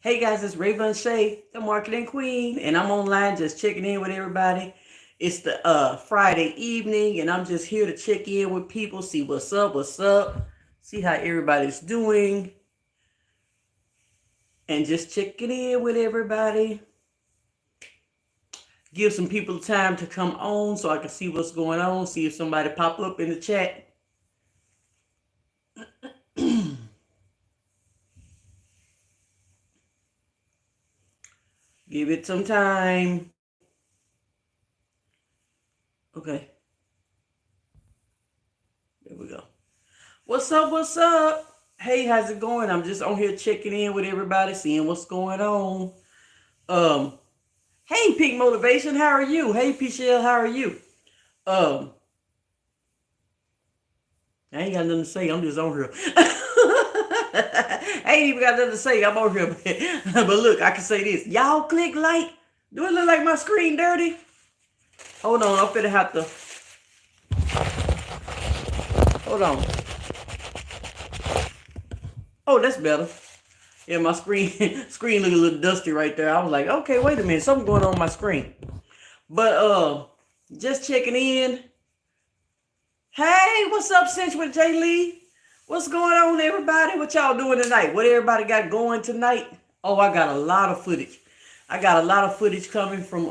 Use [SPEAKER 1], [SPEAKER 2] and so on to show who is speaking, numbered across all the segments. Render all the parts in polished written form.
[SPEAKER 1] Hey guys, it's Raevonshae, the marketing queen, and I'm online just checking in with everybody. It's the Friday evening, and I'm just here to check in with people, see what's up, see how everybody's doing, and just checking in with everybody. Give some people time to come on so I can see what's going on, see if somebody pop up in the chat. Give it some time. Okay, there we go. What's up? What's up? Hey, how's it going? I'm just on here checking in with everybody, seeing what's going on. Um, hey, Peak Motivation, how are you? Hey, Pichelle, how are you? Um, I ain't got nothing to say. I'm just on here. I ain't even got nothing to say. I'm on here. But look, I can say this. Y'all click like. Do it look like my screen dirty? Hold on, I'm finna have to. Hold on. Oh, that's better. Yeah, my screen screen look a little dusty right there. I was like, okay, wait a minute, something going on my screen. But just checking in. Hey, what's up, Cinch with Jay Lee? What's going on, everybody? What y'all doing tonight? What everybody got going tonight? Oh, I got a lot of footage. I got a lot of footage coming from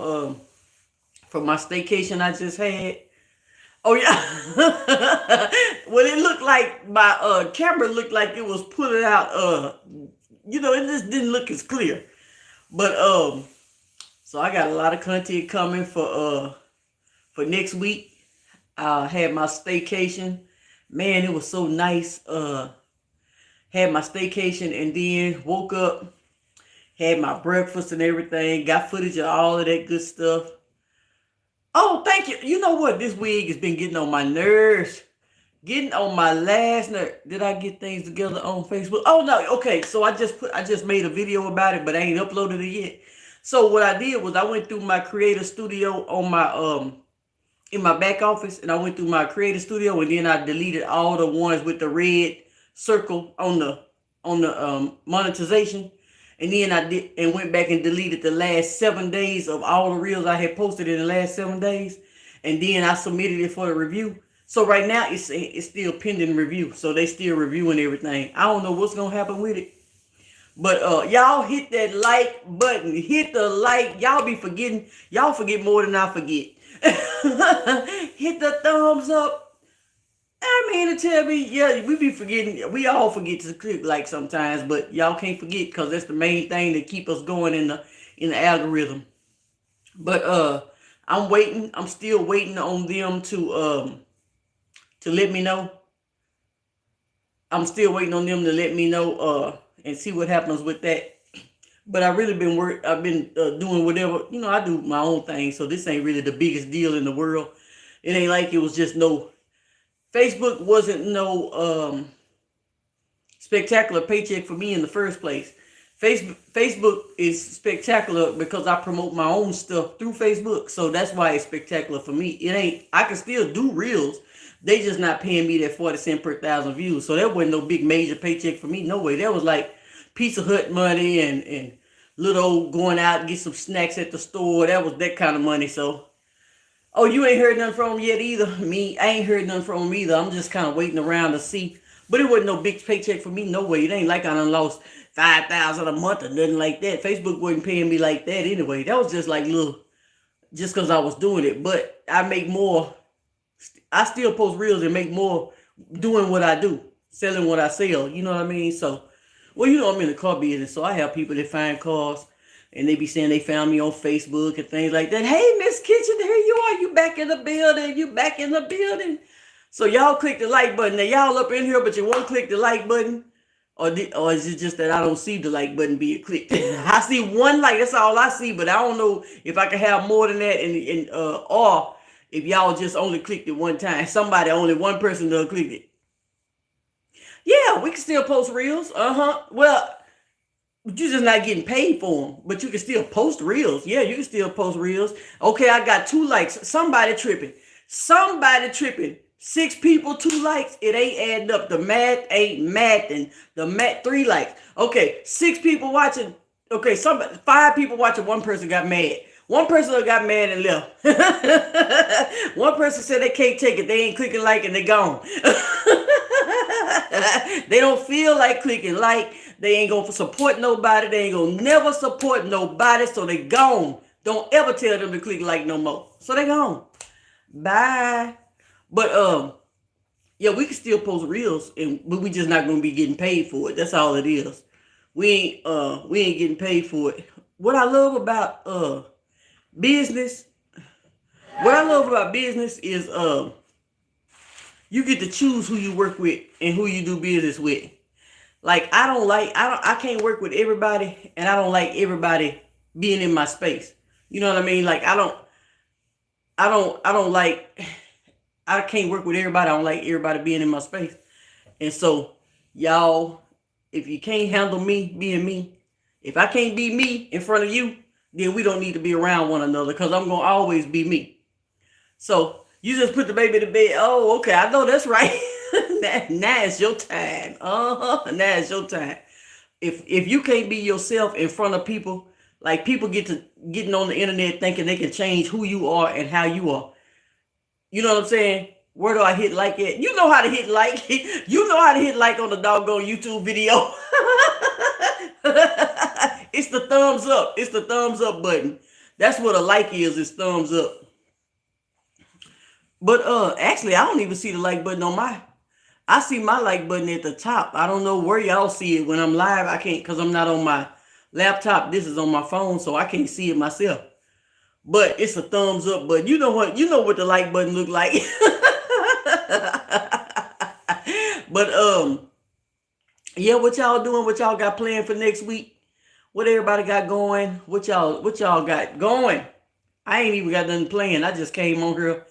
[SPEAKER 1] my staycation I just had. Oh yeah. Well, it looked like my camera looked like it was pulling out it just didn't look as clear. But so I got a lot of content coming for next week. I had my staycation. Man, it was so nice. Had my staycation and then woke up, had my breakfast and everything, got footage of all of that good stuff. Oh, thank you. You know what? This wig has been getting on my nerves. Getting on my last nerve. Did I get things together on Facebook? Oh no, okay. So I just made a video about it, but I ain't uploaded it yet. So what I did was I went through my creator studio on my in my back office, and I went through my creator studio, and then I deleted all the ones with the red circle on the monetization. And then I did and went back and deleted the last 7 days of all the reels I had posted in the last 7 days. And then I submitted it for the review. So right now it's still pending review. So they still reviewing everything. I don't know what's gonna happen with it. But y'all hit that like button. Hit the like. Y'all be forgetting. Y'all forget more than I forget. Hit the thumbs up. I mean to tell me, yeah, we be forgetting. We all forget to click like sometimes, but y'all can't forget because that's the main thing that keep us going in the algorithm. But I'm waiting. I'm still waiting on them to let me know. I'm still waiting on them to let me know and see what happens with that. But I really been I've been doing whatever I do my own thing. So this ain't really the biggest deal in the world. It ain't like it was just no Facebook wasn't no spectacular paycheck for me in the first place. Facebook is spectacular because I promote my own stuff through Facebook. So that's why it's spectacular for me. It ain't I can still do reels. They just not paying me that 40 cents per thousand views. So that wasn't no big major paycheck for me. No way. That was like Pizza Hut money and little old going out and get some snacks at the store. That was that kind of money. So oh, you ain't heard nothing from him yet either? Me, I ain't heard nothing from him either. I'm just kind of waiting around to see. But it wasn't no big paycheck for me. No way. It ain't like I done lost 5,000 a month or nothing like that. Facebook wasn't paying me like that anyway. That was just like little, just because I was doing it. But I make more. I still post reels and make more doing what I do, selling what I sell. You know what I mean? So, well, I'm in the car business, so I have people that find cars and they be saying they found me on Facebook and things like that. Hey, Miss Kitchen, here you are. You back in the building. You back in the building. So y'all click the like button. Now y'all up in here, but you won't click the like button. Or is it just that I don't see the like button being clicked? I see one like, that's all I see, but I don't know if I can have more than that or if y'all just only clicked it one time. Only one person done clicked it. Yeah, we can still post reels. Well, you're just not getting paid for them, but you can still post reels. Yeah, you can still post reels. Okay, I got 2 likes. Somebody tripping. 6 people, 2 likes. It ain't adding up. The math ain't mathing. The math 3 likes. Okay, 6 people watching. Okay, 5 people watching, one person got mad. One person got mad and left. One person said they can't take it. They ain't clicking like and they gone. They don't feel like clicking like. They ain't gonna support nobody. They ain't gonna never support nobody. So they gone. Don't ever tell them to click like no more. So they gone. Bye. But yeah, we can still post reels, but we just not gonna be getting paid for it. That's all it is. We ain't getting paid for it. What I love about business, is you get to choose who you work with and who you do business with. Like I can't work with everybody, and I don't like everybody being in my space. You know what I mean? Like I don't like, I can't work with everybody. I don't like everybody being in my space. And so y'all, if you can't handle me being me, if I can't be me in front of you, then we don't need to be around one another, because I'm gonna always be me. So you just put the baby to bed. Oh, okay, I know that's right. Now it's your time. Now it's your time. If you can't be yourself in front of people, like people getting on the internet thinking they can change who you are and how you are. You know what I'm saying? Where do I hit like it? You know how to hit like. You know how to hit like on the doggone YouTube video. It's the thumbs up. It's the thumbs up button. That's what a like is. It's thumbs up. But actually, I don't even see the like button on I see my like button at the top. I don't know where y'all see it when I'm live. I can't, because I'm not on my laptop. This is on my phone, so I can't see it myself. But it's a thumbs up button. You know what the like button look like. But yeah, what y'all doing? What y'all got planned for next week? What everybody got going? What y'all got going? I ain't even got nothing planned. I just came on here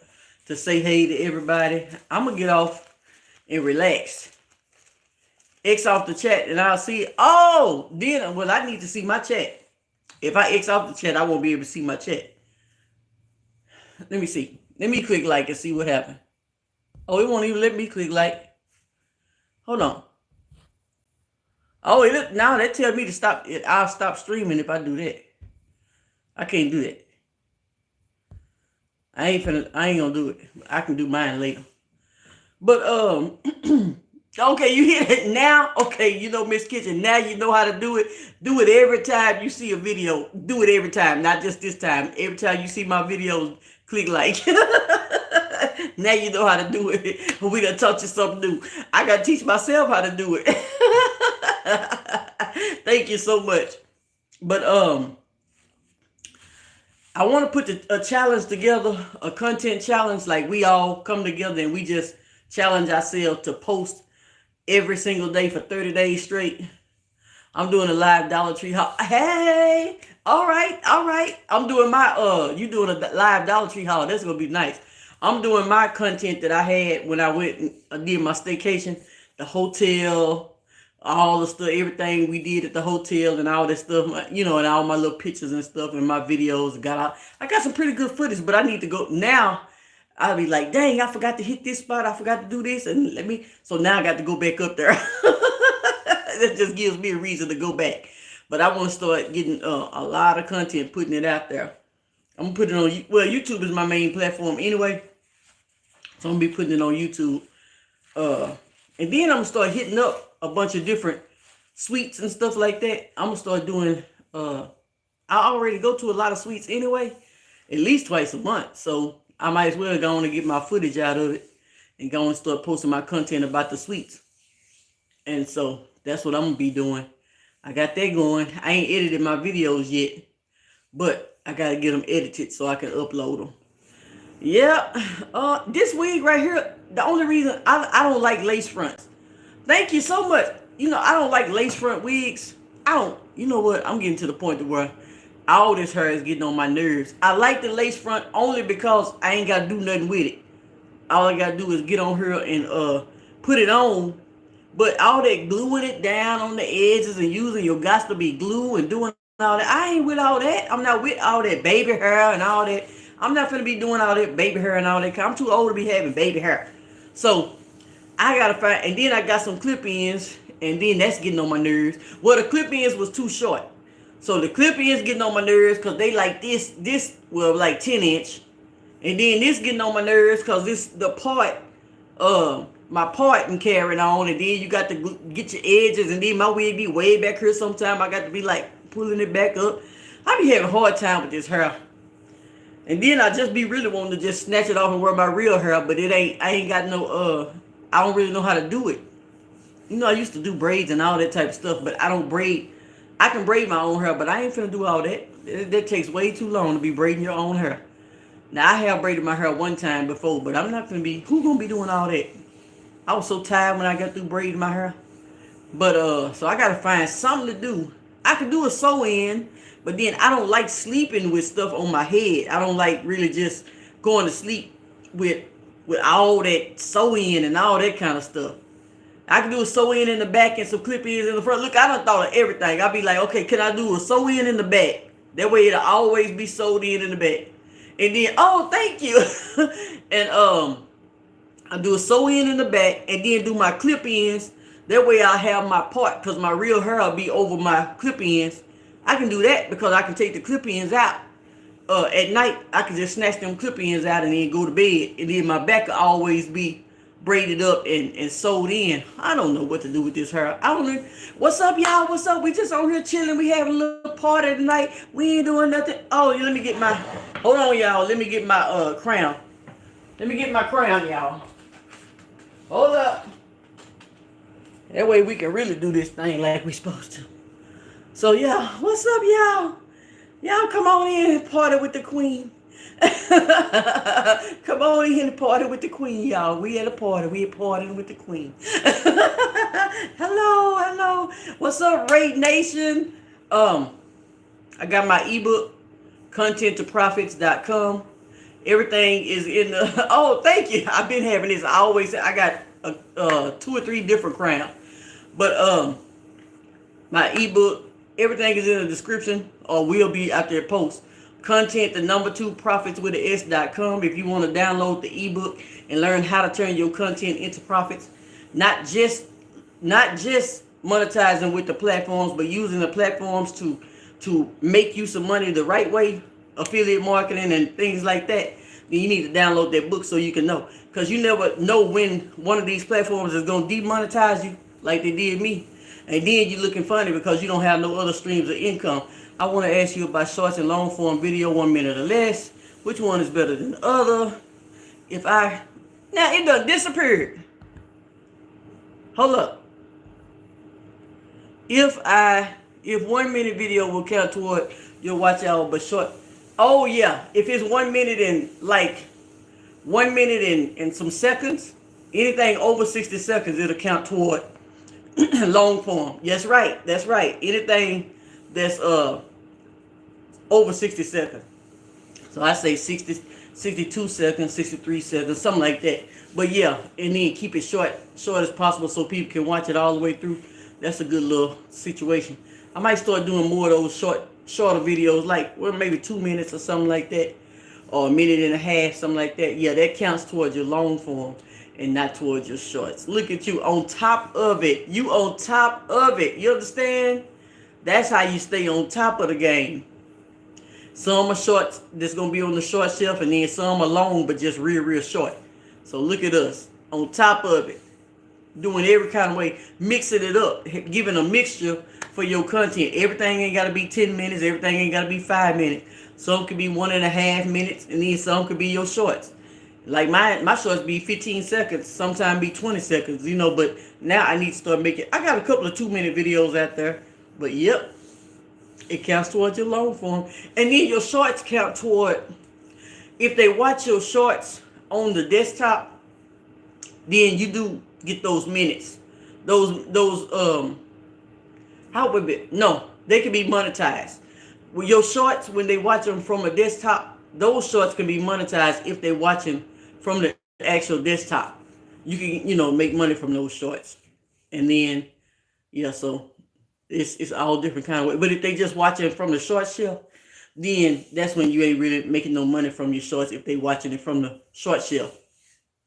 [SPEAKER 1] to say hey to everybody. I'm gonna get off and relax. X off the chat and I'll see it. Oh, then I need to see my chat. If I X off the chat, I won't be able to see my chat. Let me see. Let me click like and see what happened. Oh, it won't even let me click like. Hold on. Oh, now that tells me to stop it. I'll stop streaming if I do that. I can't do that. I ain't gonna do it. I can do mine later. But okay, you hear it now? Okay, you know, Miss Kitchen, now you know how to do it. Do it every time you see a video. Do it every time, not just this time. Every time you see my videos, click like. Now you know how to do it. We done taught you something new. I gotta teach myself how to do it. Thank you so much. But I want to put a challenge together, a content challenge, like we all come together and we just challenge ourselves to post every single day for 30 days straight. I'm doing a live Dollar Tree haul. Hey, all right. I'm doing my you doing a live Dollar Tree haul. That's gonna be nice. I'm doing my content that I had when I went and did my staycation, the hotel, all the stuff, everything we did at the hotel and all that stuff, you know, and all my little pictures and stuff and my videos got out. I got some pretty good footage, but I need to go now. I'll be like, dang, I forgot to hit this spot. I forgot to do this. And so now I got to go back up there. That just gives me a reason to go back. But I want to start getting a lot of content, putting it out there. I'm going to put it on, well, YouTube is my main platform anyway. So I'm going to be putting it on YouTube. And then I'm going to start hitting up a bunch of different suites and stuff like that. I'm going to start doing, I already go to a lot of suites anyway, at least twice a month. So I might as well go on and get my footage out of it and go and start posting my content about the suites. And so that's what I'm going to be doing. I got that going. I ain't edited my videos yet, but I got to get them edited so I can upload them. Yeah. This wig right here, the only reason I don't like lace fronts. Thank you so much. You know, I don't like lace front wigs. You know what? I'm getting to the point to where all this hair is getting on my nerves. I like the lace front only because I ain't got to do nothing with it. All I got to do is get on here and put it on. But all that gluing it down on the edges and using your guts to be glue and doing all that, I ain't with all that. I'm not with all that baby hair and all that. I'm not gonna be doing all that baby hair and all that. I'm too old to be having baby hair. So I gotta find, and then I got some clip-ins, and then that's getting on my nerves. Well, the clip-ins was too short. So the clip ends getting on my nerves because they like well, like 10 inch. And then this getting on my nerves because this the part, my part and carrying on. And then you got to get your edges. And then my wig be way back here sometime. I got to be like pulling it back up. I be having a hard time with this hair. And then I just be really wanting to just snatch it off and wear my real hair. But I ain't got no, I don't really know how to do it. You know, I used to do braids and all that type of stuff. But I don't braid. I can braid my own hair, but I ain't finna do all that. That takes way too long to be braiding your own hair. Now, I have braided my hair one time before, but I'm not going to be... Who going to be doing all that? I was so tired when I got through braiding my hair. But, so I got to find something to do. I can do a sew-in, but then I don't like sleeping with stuff on my head. I don't like really just going to sleep with all that sew-in and all that kind of stuff. I can do a sew-in in the back and some clip-ins in the front. Look, I done thought of everything. I'll be like, okay, can I do a sew-in in the back? That way it'll always be sewed in the back. And then, oh, thank you. And I do a sew-in in the back and then do my clip-ins. That way I have my part because my real hair will be over my clip-ins. I can do that because I can take the clip-ins out. At night, I can just snatch them clip-ins out and then go to bed. And then my back will always be braided up and sewed in. I don't know what to do with this hair. I don't know. What's up, y'all? What's up? We just on here chilling. We having a little party tonight. We ain't doing nothing. Oh, let me get my... Hold on, y'all. Let me get my crown. Let me get my crown, y'all. Hold up. That way we can really do this thing like we supposed to. So, yeah. What's up, y'all? Y'all come on in and party with the queen. Come on in and party with the queen, y'all. We at a party. We partying with the queen. Hello. What's up, RAE Nation? I got my ebook, contenttoprofits.com. Everything is in the... Oh, thank you. I've been having this. I always say I got 2 or 3 different crowns. But my ebook, everything is in the description or will be out there post. Content, the number 2, profits with a S.com. If you want to download the ebook and learn how to turn your content into profits, not just monetizing with the platforms, but using the platforms to make you some money the right way, affiliate marketing and things like that, then you need to download that book so you can know. Because you never know when one of these platforms is going to demonetize you like they did me. And then you're looking funny because you don't have no other streams of income. I want to ask you about shorts and long form video, 1 minute or less. Which one is better than the other? Now it done disappeared. Hold up. If 1 minute video will count toward your watch hour, but short. Oh yeah. If it's 1 minute and like 1 minute and some seconds, anything over 60 seconds, it'll count toward long form. That's right. Anything that's over 60 seconds. So I say 60, 62 seconds, 63 seconds, something like that. But yeah, and then keep it short as possible so people can watch it all the way through. That's a good little situation. I might start doing more of those shorter videos, like maybe 2 minutes or something like that, or a minute and a half, something like that. Yeah, that counts towards your long form and not towards your shorts. Look at you on top of it. You on top of it. You understand? That's how you stay on top of the game. Some are shorts that's going to be on the short shelf, and then some are long but just real short. So look at us on top of it, doing every kind of way, mixing it up, giving a mixture for your content. Everything ain't got to be 10 minutes. Everything ain't got to be 5 minutes. Some could be 1.5 minutes, and then some could be your shorts. Like my shorts be 15 seconds, sometimes be 20 seconds, but now I need to start making... I got a couple of 2-minute videos out there, but yep, it counts towards your long form. And then your shorts count toward... If they watch your shorts on the desktop, then you do get those minutes. How would it? No, they can be monetized. With your shorts, when they watch them from a desktop, those shorts can be monetized if they watching from the actual desktop. You can, make money from those shorts. And then, yeah, so it's all different kind of way. But if they just watching from the short shelf, then that's when you ain't really making no money from your shorts if they watching it from the short shelf.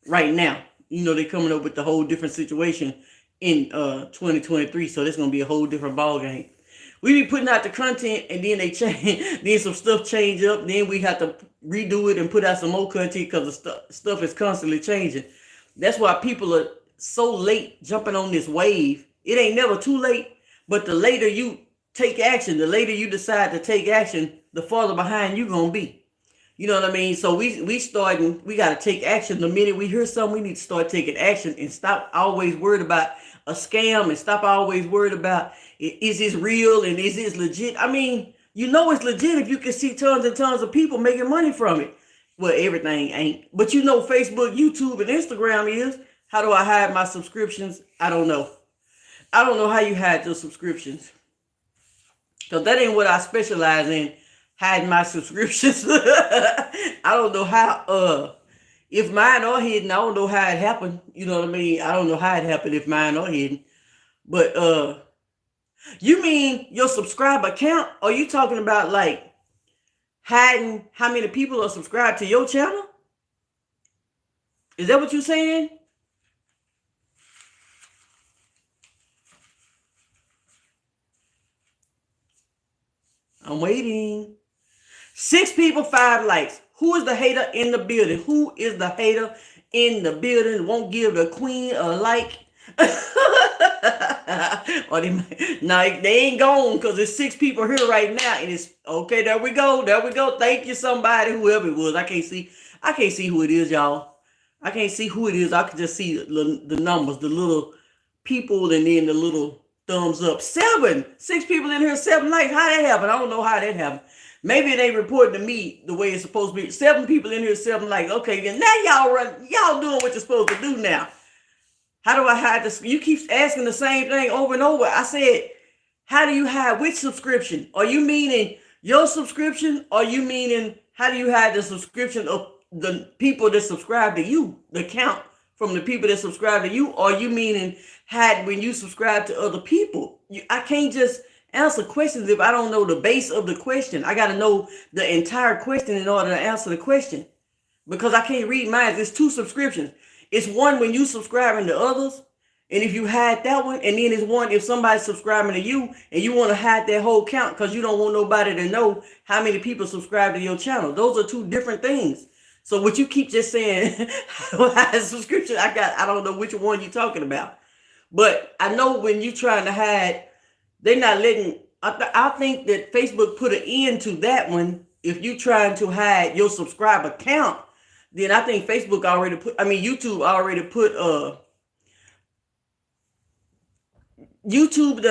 [SPEAKER 1] Right now, they're coming up with a whole different situation in 2023. So that's going to be a whole different ball game. We be putting out the content and then they change, then some stuff change up. Then we have to redo it and put out some more content because the stuff is constantly changing. That's why people are so late jumping on this wave. It ain't never too late, but the later you take action, the later you decide to take action, the farther behind you gonna be. You know what I mean? So we gotta take action. The minute we hear something, we need to start taking action and stop always worried about a scam and stop always worried about is this real and is this legit? I mean, you know it's legit if you can see tons and tons of people making money from it. Well, everything ain't. But you know Facebook, YouTube, and Instagram is. How do I hide my subscriptions? I don't know. I don't know how you hide your subscriptions. Because that ain't what I specialize in, hiding my subscriptions. I don't know how, if mine are hidden, I don't know how it happened. You know what I mean? I don't know how it happened if mine are hidden. But, you mean your subscriber count? Or are you talking about like hiding how many people are subscribed to your channel? Is that what you're saying? I'm waiting. 6 people, 5 likes. Who is the hater in the building? Who is the hater in the building? Won't give the queen a like? Or they ain't gone because there's 6 people here right now, and it's okay. There we go. There we go. Thank you, somebody, whoever it was. I can't see who it is, y'all. I can't see who it is. I can just see the numbers, the little people, and then the little thumbs up. 7, 6 people in here, 7 likes. How that happened? I don't know how that happened. Maybe they reported to me the way it's supposed to be. 7 people in here, 7 likes. Okay, then now y'all doing what you're supposed to do now. How do I hide this? You keep asking the same thing over and over. I said, how do you hide which subscription? Are you meaning your subscription? Or are you meaning how do you hide the subscription of the people that subscribe to you? The count from the people that subscribe to you? Or are you meaning hide when you subscribe to other people? I can't just answer questions if I don't know the base of the question. I got to know the entire question in order to answer the question. Because I can't read mine. It's 2 subscriptions. It's one when you subscribing to others, and if you hide that one, and then it's one if somebody's subscribing to you, and you want to hide that whole count because you don't want nobody to know how many people subscribe to your channel. Those are 2 different things. So what you keep just saying, hide subscription, I don't know which one you're talking about. But I know when you're trying to hide, they're not letting, I think that Facebook put an end to that one. If you're trying to hide your subscriber count, then I think Facebook already put, YouTube already put, YouTube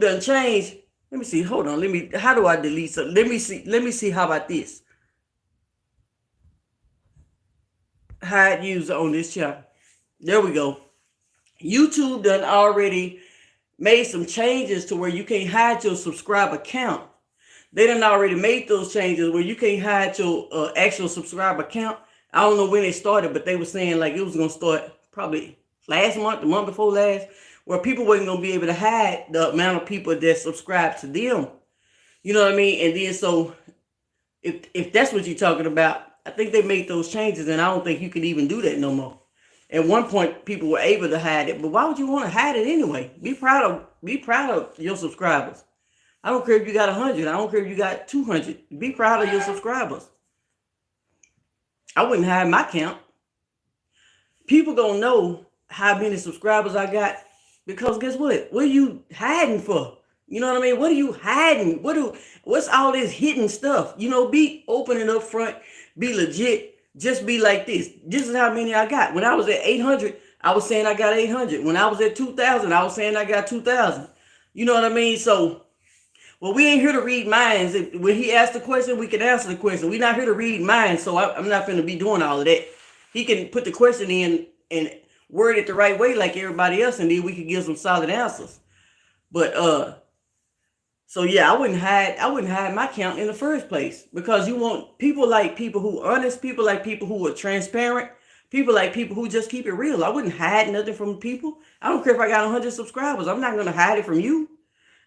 [SPEAKER 1] done changed. Let me see, hold on, how do I delete something? Let me see, how about this? Hide user on this channel. There we go. YouTube done already made some changes to where you can't hide your subscriber count. They done already made those changes where you can't hide your actual subscriber count. I don't know when it started, but they were saying like it was going to start probably last month, the month before last, where people wasn't going to be able to hide the amount of people that subscribe to them. You know what I mean? And then so if that's what you're talking about, I think they made those changes, and I don't think you can even do that no more. At one point, people were able to hide it, but why would you want to hide it anyway? Be proud of your subscribers. I don't care if you got 100. I don't care if you got 200. Be proud of your subscribers. I wouldn't hide my count. People gonna know how many subscribers I got because guess what? What are you hiding for? You know what I mean? What are you hiding? What's all this hidden stuff? You know, be open and up front. Be legit. Just be like this. This is how many I got. When I was at 800, I was saying I got 800. When I was at 2,000, I was saying I got 2,000. You know what I mean? So, well, we ain't here to read minds. When he asked the question, we can answer the question. We're not here to read minds, so I'm not going to be doing all of that. He can put the question in and word it the right way like everybody else, and then we can give some solid answers. But, so yeah, I wouldn't hide my count in the first place because you want people like people who are honest, people like people who are transparent, people like people who just keep it real. I wouldn't hide nothing from people. I don't care if I got 100 subscribers. I'm not going to hide it from you.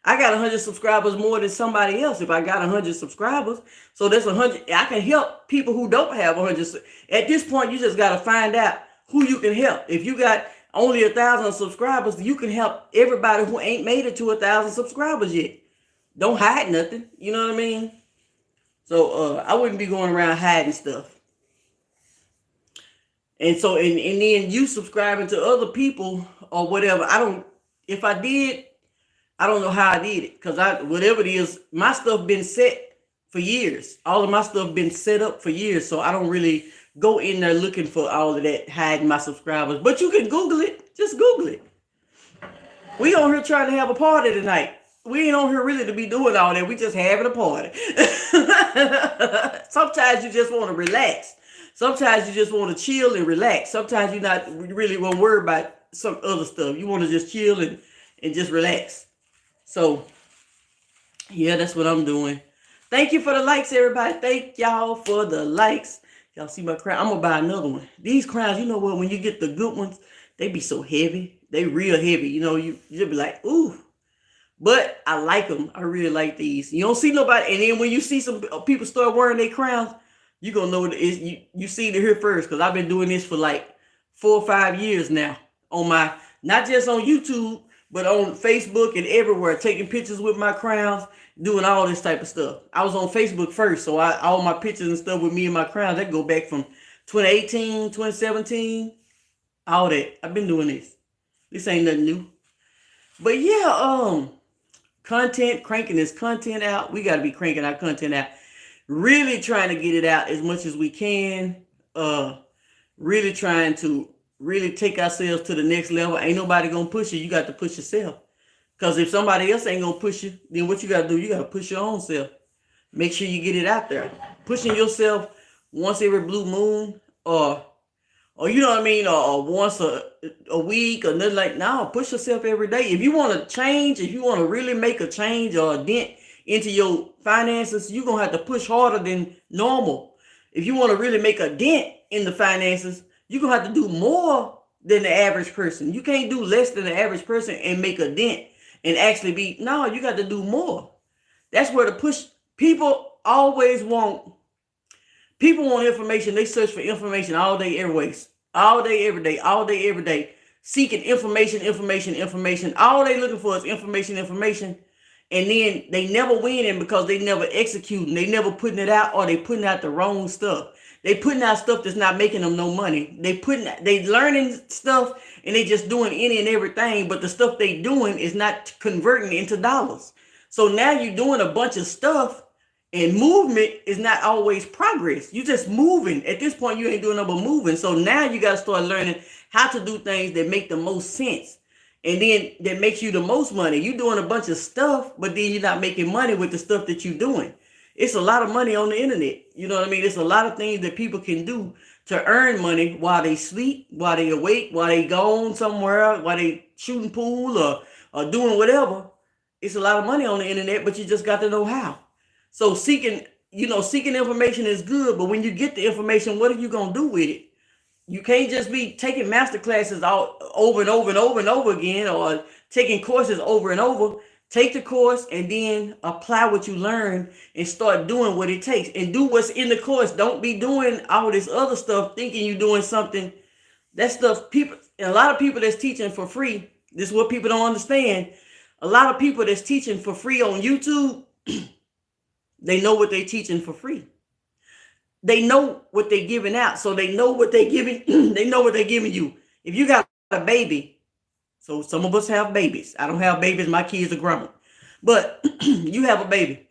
[SPEAKER 1] I got 100 subscribers more than somebody else if I got 100 subscribers. So that's 100. I can help people who don't have 100. At this point, you just got to find out who you can help. If you got only 1,000 subscribers, you can help everybody who ain't made it to 1,000 subscribers yet. Don't hide nothing. You know what I mean? So I wouldn't be going around hiding stuff. And so and then you subscribing to other people or whatever. I don't if I did, I don't know how I did it. Cause I whatever it is, my stuff been set for years. All of my stuff been set up for years. So I don't really go in there looking for all of that, hiding my subscribers. But you can Google it. Just Google it. We on here trying to have a party tonight. We ain't on here really to be doing all that. We just having a party. Sometimes you just want to relax. Sometimes you just want to chill and relax. Sometimes you're not really want to worry about some other stuff. You want to just chill and just relax. So, yeah, that's what I'm doing. Thank you for the likes, everybody. Thank y'all for the likes. Y'all see my crown? I'm going to buy another one. These crowns, you know what? When you get the good ones, they be so heavy. They real heavy. You know, you just be like, ooh. But I like them. I really like these. You don't see nobody. And then when you see some people start wearing their crowns, you going to know it is, you see it here first. Because I've been doing this for like 4 or 5 years now. On my, not just on YouTube, but on Facebook and everywhere. Taking pictures with my crowns. Doing all this type of stuff. I was on Facebook first. So all my pictures and stuff with me and my crowns, that go back from 2018, 2017. All that. I've been doing this. This ain't nothing new. But yeah, content, cranking this content out. We got to be cranking our content out. Really trying to get it out as much as we can. Really trying to really take ourselves to the next level. Ain't nobody going to push you. You got to push yourself. Because if somebody else ain't going to push you, then what you got to do, you got to push your own self. Make sure you get it out there. Pushing yourself once every blue moon or you know what I mean, or once a week or nothing like, no, push yourself every day. If you want to change, if you want to really make a change or a dent into your finances, you're going to have to push harder than normal. If you want to really make a dent in the finances, you're going to have to do more than the average person. You can't do less than the average person and make a dent and actually you got to do more. That's where the push, people want information. They search for information all day, every day, seeking information. All they looking for is information. And then they never winning because they never executing. They never putting it out, or they putting out the wrong stuff. They putting out stuff that's not making them no money. They learning stuff and they just doing any and everything, but the stuff they doing is not converting into dollars. So now you're doing a bunch of stuff, and movement is not always progress. You just moving. At this point, you ain't doing no but moving. So now you got to start learning how to do things that make the most sense. And then that makes you the most money. You doing a bunch of stuff, but then you're not making money with the stuff that you're doing. It's a lot of money on the internet. You know what I mean? It's a lot of things that people can do to earn money while they sleep, while they awake, while they gone somewhere, while they shooting pool or doing whatever. It's a lot of money on the internet, but you just got to know how. So seeking information is good, but when you get the information, what are you going to do with it? You can't just be taking master classes out over and over again, or taking courses over and over. Take the course and then apply what you learn and start doing what it takes and do what's in the course. Don't be doing all this other stuff thinking you're doing something. That stuff, a lot of people that's teaching for free, this is what people don't understand. A lot of people that's teaching for free on YouTube, they know what they're teaching for free. They know what they're giving out. So they know what they're giving. They know what they're giving you. If you got a baby, so some of us have babies. I don't have babies. My kids are grown. But you have a baby.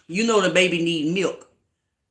[SPEAKER 1] You know the baby need milk.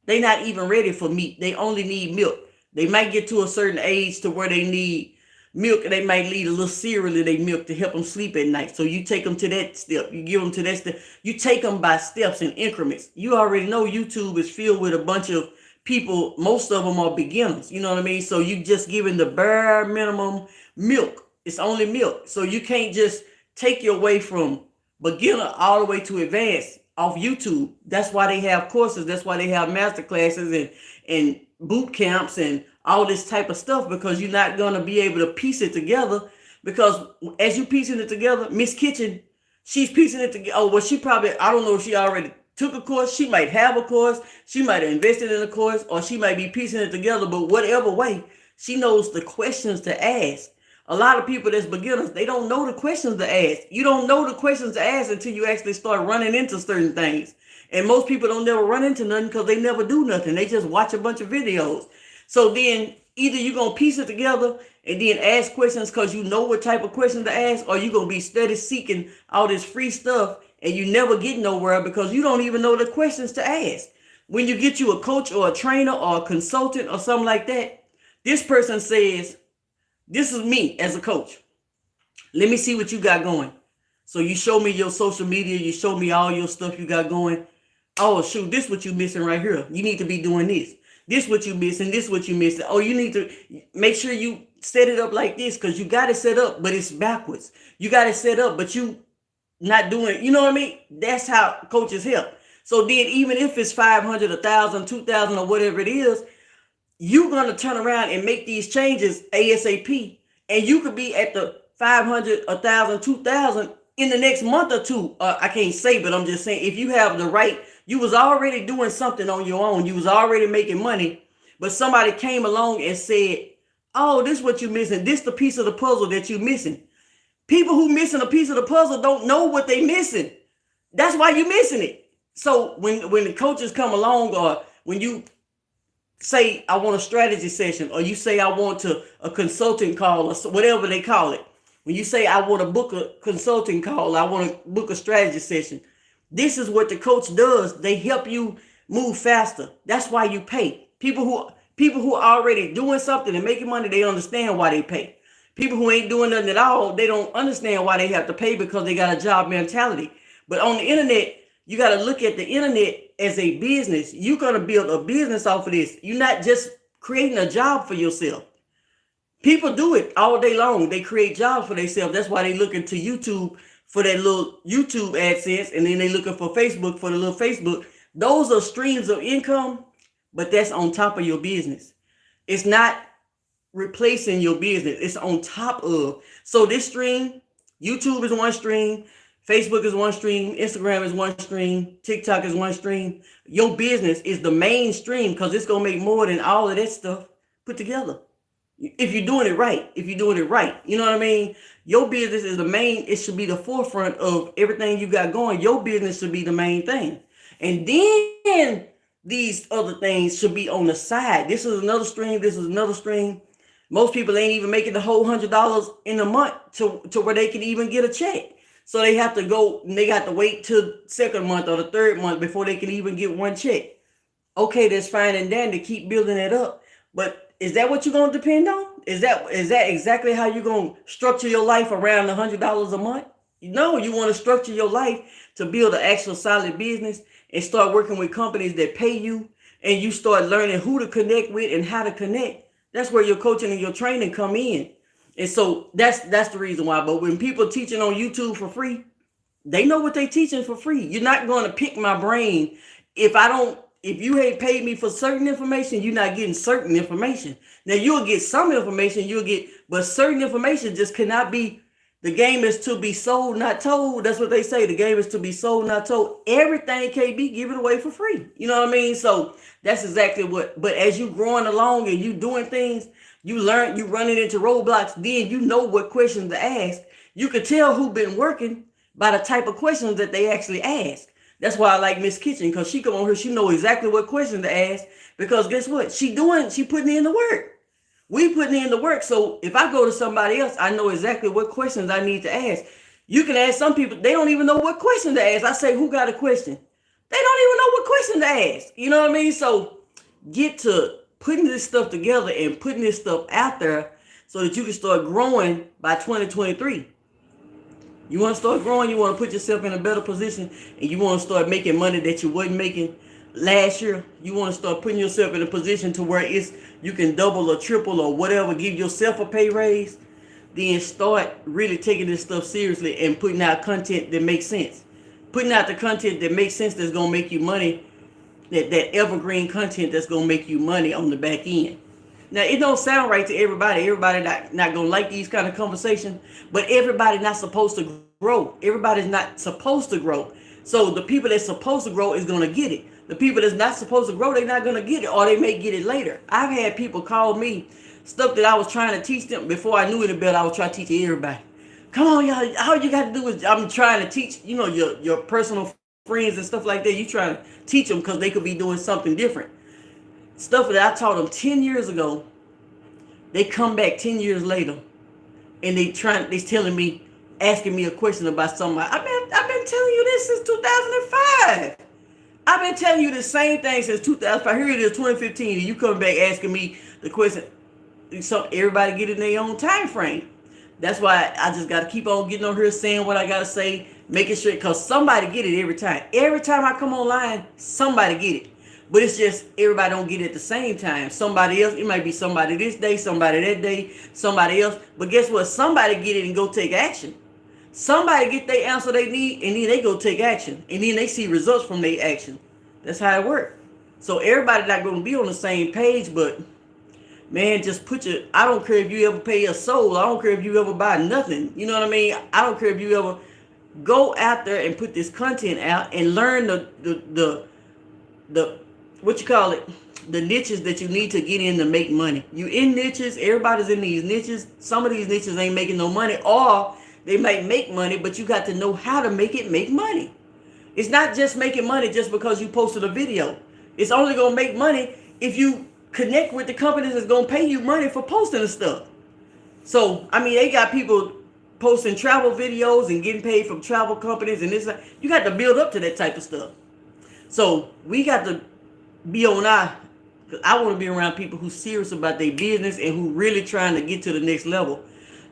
[SPEAKER 1] They're not even ready for meat. They only need milk. They might get to a certain age to where they need milk, and they might need a little cereal in their milk to help them sleep at night. So you take them to that step. You give them to that step. You take them by steps and increments. You already know YouTube is filled with a bunch of people. Most of them are beginners. You know what I mean? So you just giving the bare minimum milk. It's only milk. So you can't just take your way from beginner all the way to advanced off YouTube. That's why they have courses. That's why they have master classes and boot camps and all this type of stuff, because you're not going to be able to piece it together. Because as you piecing it together, Miss Kitchen, she's piecing it together. Oh, well, she probably, I don't know if she already took a course. She might have a course. She might have invested in a course, or she might be piecing it together. But whatever way, she knows the questions to ask. A lot of people that's beginners, they don't know the questions to ask. You don't know the questions to ask until you actually start running into certain things. And most people don't never run into nothing because they never do nothing. They just watch a bunch of videos. So then either you're going to piece it together and then ask questions because you know what type of questions to ask, or you're going to be steady seeking all this free stuff and you never get nowhere because you don't even know the questions to ask. When you get you a coach or a trainer or a consultant or something like that, this person says, this is me as a coach. Let me see what you got going. So you show me your social media, you show me all your stuff you got going. Oh, shoot, this is what you missing right here. You need to be doing this. This what you missing, this what you missing. Oh, you need to make sure you set it up like this because you got it set up, but it's backwards. You got it set up, but you not doing it. You know what I mean? That's how coaches help. So then even if it's 500, 1,000, 2,000 or whatever it is, you're going to turn around and make these changes ASAP. And you could be at the 500, 1,000, 2,000 in the next month or two. I can't say, but I'm just saying, if you have the right, you was already doing something on your own. You was already making money, but somebody came along and said, oh, this is what you're missing. This the piece of the puzzle that you're missing. People who missing a piece of the puzzle don't know what they missing. That's why you're missing it. So when the coaches come along, or when you say, I want a strategy session, or you say, I want a consulting call, or whatever they call it. When you say, I want to book a consulting call, I want to book a strategy session. This is what the coach does. They help you move faster. That's why you pay. People who are already doing something and making money, they understand why they pay. People who ain't doing nothing at all, they don't understand why they have to pay because they got a job mentality. But on the internet, you got to look at the internet as a business. You're going to build a business off of this. You're not just creating a job for yourself. People do it all day long. They create jobs for themselves. That's why they look into YouTube for that little YouTube AdSense, and then they looking for Facebook for the little Facebook. Those are streams of income, but that's on top of your business. It's not replacing your business. It's on top of. So this stream, YouTube is one stream, Facebook is one stream, Instagram is one stream, TikTok is one stream. Your business is the main stream because it's going to make more than all of that stuff put together. If you're doing it right, you know what I mean? Your business is the main, it should be the forefront of everything you got going. Your business should be the main thing. And then these other things should be on the side. This is another stream. This is another stream. Most people ain't even making the whole $100 in a month to where they can even get a check. So they have to go, and they got to wait till the second month or the third month before they can even get one check. Okay, that's fine and dandy. Keep building it up. But is that what you're going to depend on? Is that exactly how you're going to structure your life around $100 a month? No, you want to structure your life to build an actual solid business and start working with companies that pay you, and you start learning who to connect with and how to connect. That's where your coaching and your training come in. And so that's the reason why. But when people teaching on YouTube for free, they know what they teaching for free. You're not going to pick my brain. If you ain't paid me for certain information, you're not getting certain information. Now you'll get some information, but certain information just cannot be. The game is to be sold, not told. That's what they say. The game is to be sold, not told. Everything can't be given away for free. You know what I mean? So that's exactly what. But as you growing along and you doing things, you learn, you running into roadblocks. Then you know what questions to ask. You can tell who been working by the type of questions that they actually ask. That's why I like Miss Kitchen, because she come on here, she know exactly what question to ask. Because guess what? She putting in the work. We putting in the work. So if I go to somebody else, I know exactly what questions I need to ask. You can ask some people, they don't even know what question to ask. I say, who got a question? They don't even know what question to ask. You know what I mean? So get to putting this stuff together and putting this stuff out there so that you can start growing by 2023. You want to start growing, you want to put yourself in a better position, and you want to start making money that you wasn't making last year. You want to start putting yourself in a position to where you can double or triple or whatever, give yourself a pay raise. Then start really taking this stuff seriously and putting out content that makes sense. Putting out the content that makes sense, that's going to make you money, that evergreen content that's going to make you money on the back end. Now, it don't sound right to everybody. Everybody not going to like these kind of conversations, but everybody not supposed to grow. Everybody's not supposed to grow. So the people that's supposed to grow is going to get it. The people that's not supposed to grow, they're not going to get it, or they may get it later. I've had people call me Stuff that I was trying to teach them before I knew any better. I was trying to teach everybody. Come on, y'all. All you got to do is I'm trying to teach, your personal friends and stuff like that. You trying to teach them because they could be doing something different. Stuff that I taught them 10 years ago, they come back 10 years later and they telling me, asking me a question about something. I've been telling you this since 2005. I've been telling you the same thing since 2005. Here it is, 2015, and you come back asking me the question. So everybody get in their own time frame. That's why I just got to keep on getting on here saying what I got to say, making sure, because somebody get it every time. Every time I come online, somebody get it. But it's just everybody don't get it at the same time. Somebody else, it might be somebody this day, somebody that day, somebody else. But guess what? Somebody get it and go take action. Somebody get their answer they need, and then they go take action. And then they see results from their action. That's how it works. So everybody not going to be on the same page, but man, just I don't care if you ever pay a soul. I don't care if you ever buy nothing. You know what I mean? I don't care if you ever go out there and put this content out and learn the what you call it, the niches that you need to get in to make money. You in niches, everybody's in these niches. Some of these niches ain't making no money, or they might make money, but you got to know how to make money. It's not just making money just because you posted a video. It's only going to make money if you connect with the companies that's going to pay you money for posting the stuff. So, I mean, they got people posting travel videos and getting paid from travel companies, and you got to build up to that type of stuff. So we got to be on because I want to be around people who's serious about their business and who really trying to get to the next level.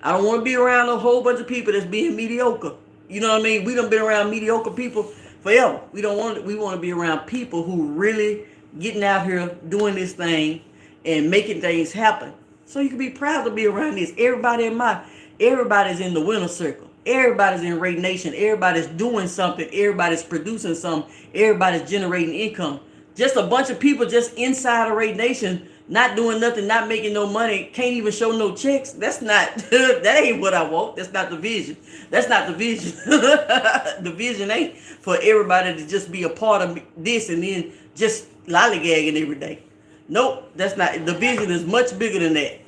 [SPEAKER 1] I don't want to be around a whole bunch of people that's being mediocre. You know what I mean? We done been around mediocre people forever. We want to be around people who really getting out here doing this thing and making things happen. So you can be proud to be around this. Everybody's in the winner circle. Everybody's in RAE Nation. Everybody's doing something. Everybody's producing something. Everybody's generating income. Just a bunch of people just inside of RAE Nation, not doing nothing, not making no money, can't even show no checks. That's not, that ain't what I want. That's not the vision. That's not the vision. The vision ain't for everybody to just be a part of this and then just lollygagging every day. Nope, that's not. The vision is much bigger than that.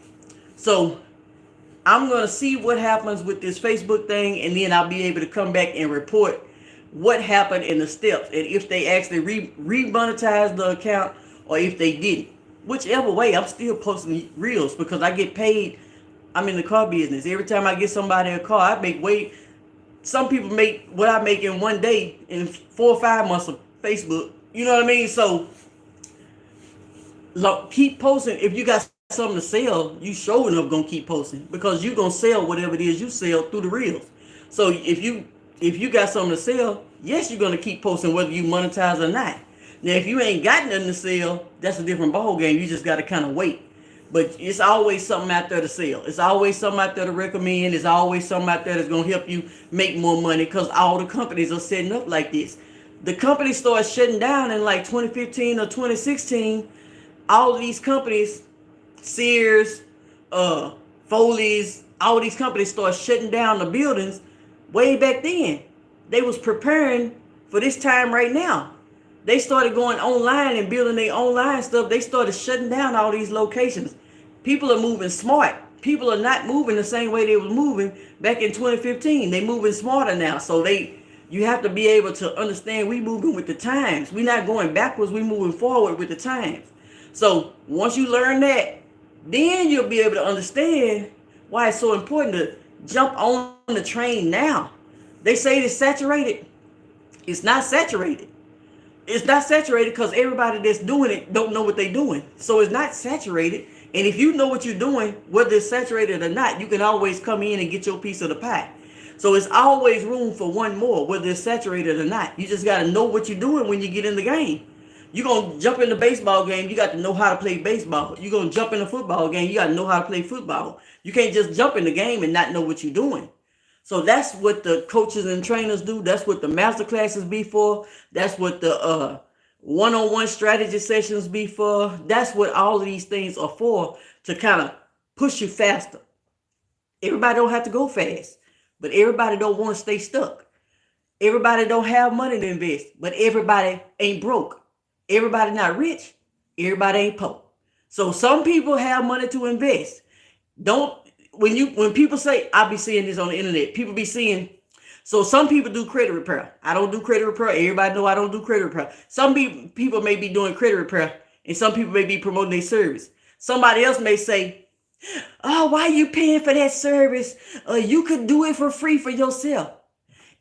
[SPEAKER 1] So I'm going to see what happens with this Facebook thing, and then I'll be able to come back and report what happened in the steps, and if they actually re-monetized the account or if they didn't. Whichever way, I'm still posting reels because I get paid. I'm in the car business. Every time I get somebody a car, I make some people make what I make in one day in 4 or 5 months of Facebook. You know what I mean? So keep posting. If you got something to sell, you sure enough gonna keep posting because you're gonna sell whatever it is you sell through the reels. So if you got something to sell, yes, you're gonna keep posting whether you monetize or not. Now, if you ain't got nothing to sell, that's a different ball game. You just gotta kind of wait. But it's always something out there to sell. It's always something out there to recommend. It's always something out there that's gonna help you make more money because all the companies are setting up like this. The companies started shutting down in like 2015 or 2016. All of these companies, Sears, Foley's, all these companies started shutting down the buildings way back then. They was preparing for this time right now. They started going online and building their online stuff. They started shutting down all these locations. People are moving smart. People are not moving the same way they was moving back in 2015. They moving smarter now. So you have to be able to understand we moving with the times. We're not going backwards. We moving forward with the times. So once you learn that, then you'll be able to understand why it's so important to jump on the train now. They say it's saturated. It's not saturated. It's not saturated because everybody that's doing it don't know what they're doing. So it's not saturated. And if you know what you're doing, whether it's saturated or not, you can always come in and get your piece of the pie. So it's always room for one more, whether it's saturated or not. You just got to know what you're doing when you get in the game. You're going to jump in the baseball game, you got to know how to play baseball. You're going to jump in the football game, you got to know how to play football. You can't just jump in the game and not know what you're doing. So that's what the coaches and trainers do. That's what the master classes be for. That's what the one-on-one strategy sessions be for. That's what all of these things are for, to kind of push you faster. Everybody don't have to go fast, but everybody don't want to stay stuck. Everybody don't have money to invest, but everybody ain't broke. Everybody not rich. Everybody ain't poor. So some people have money to invest. Don't when people say, I be seeing this on the internet, people be seeing, so some people do credit repair. I don't do credit repair. Everybody know I don't do credit repair. Some people may be doing credit repair, and some people may be promoting their service. Somebody else may say, oh, why are you paying for that service? You could do it for free for yourself.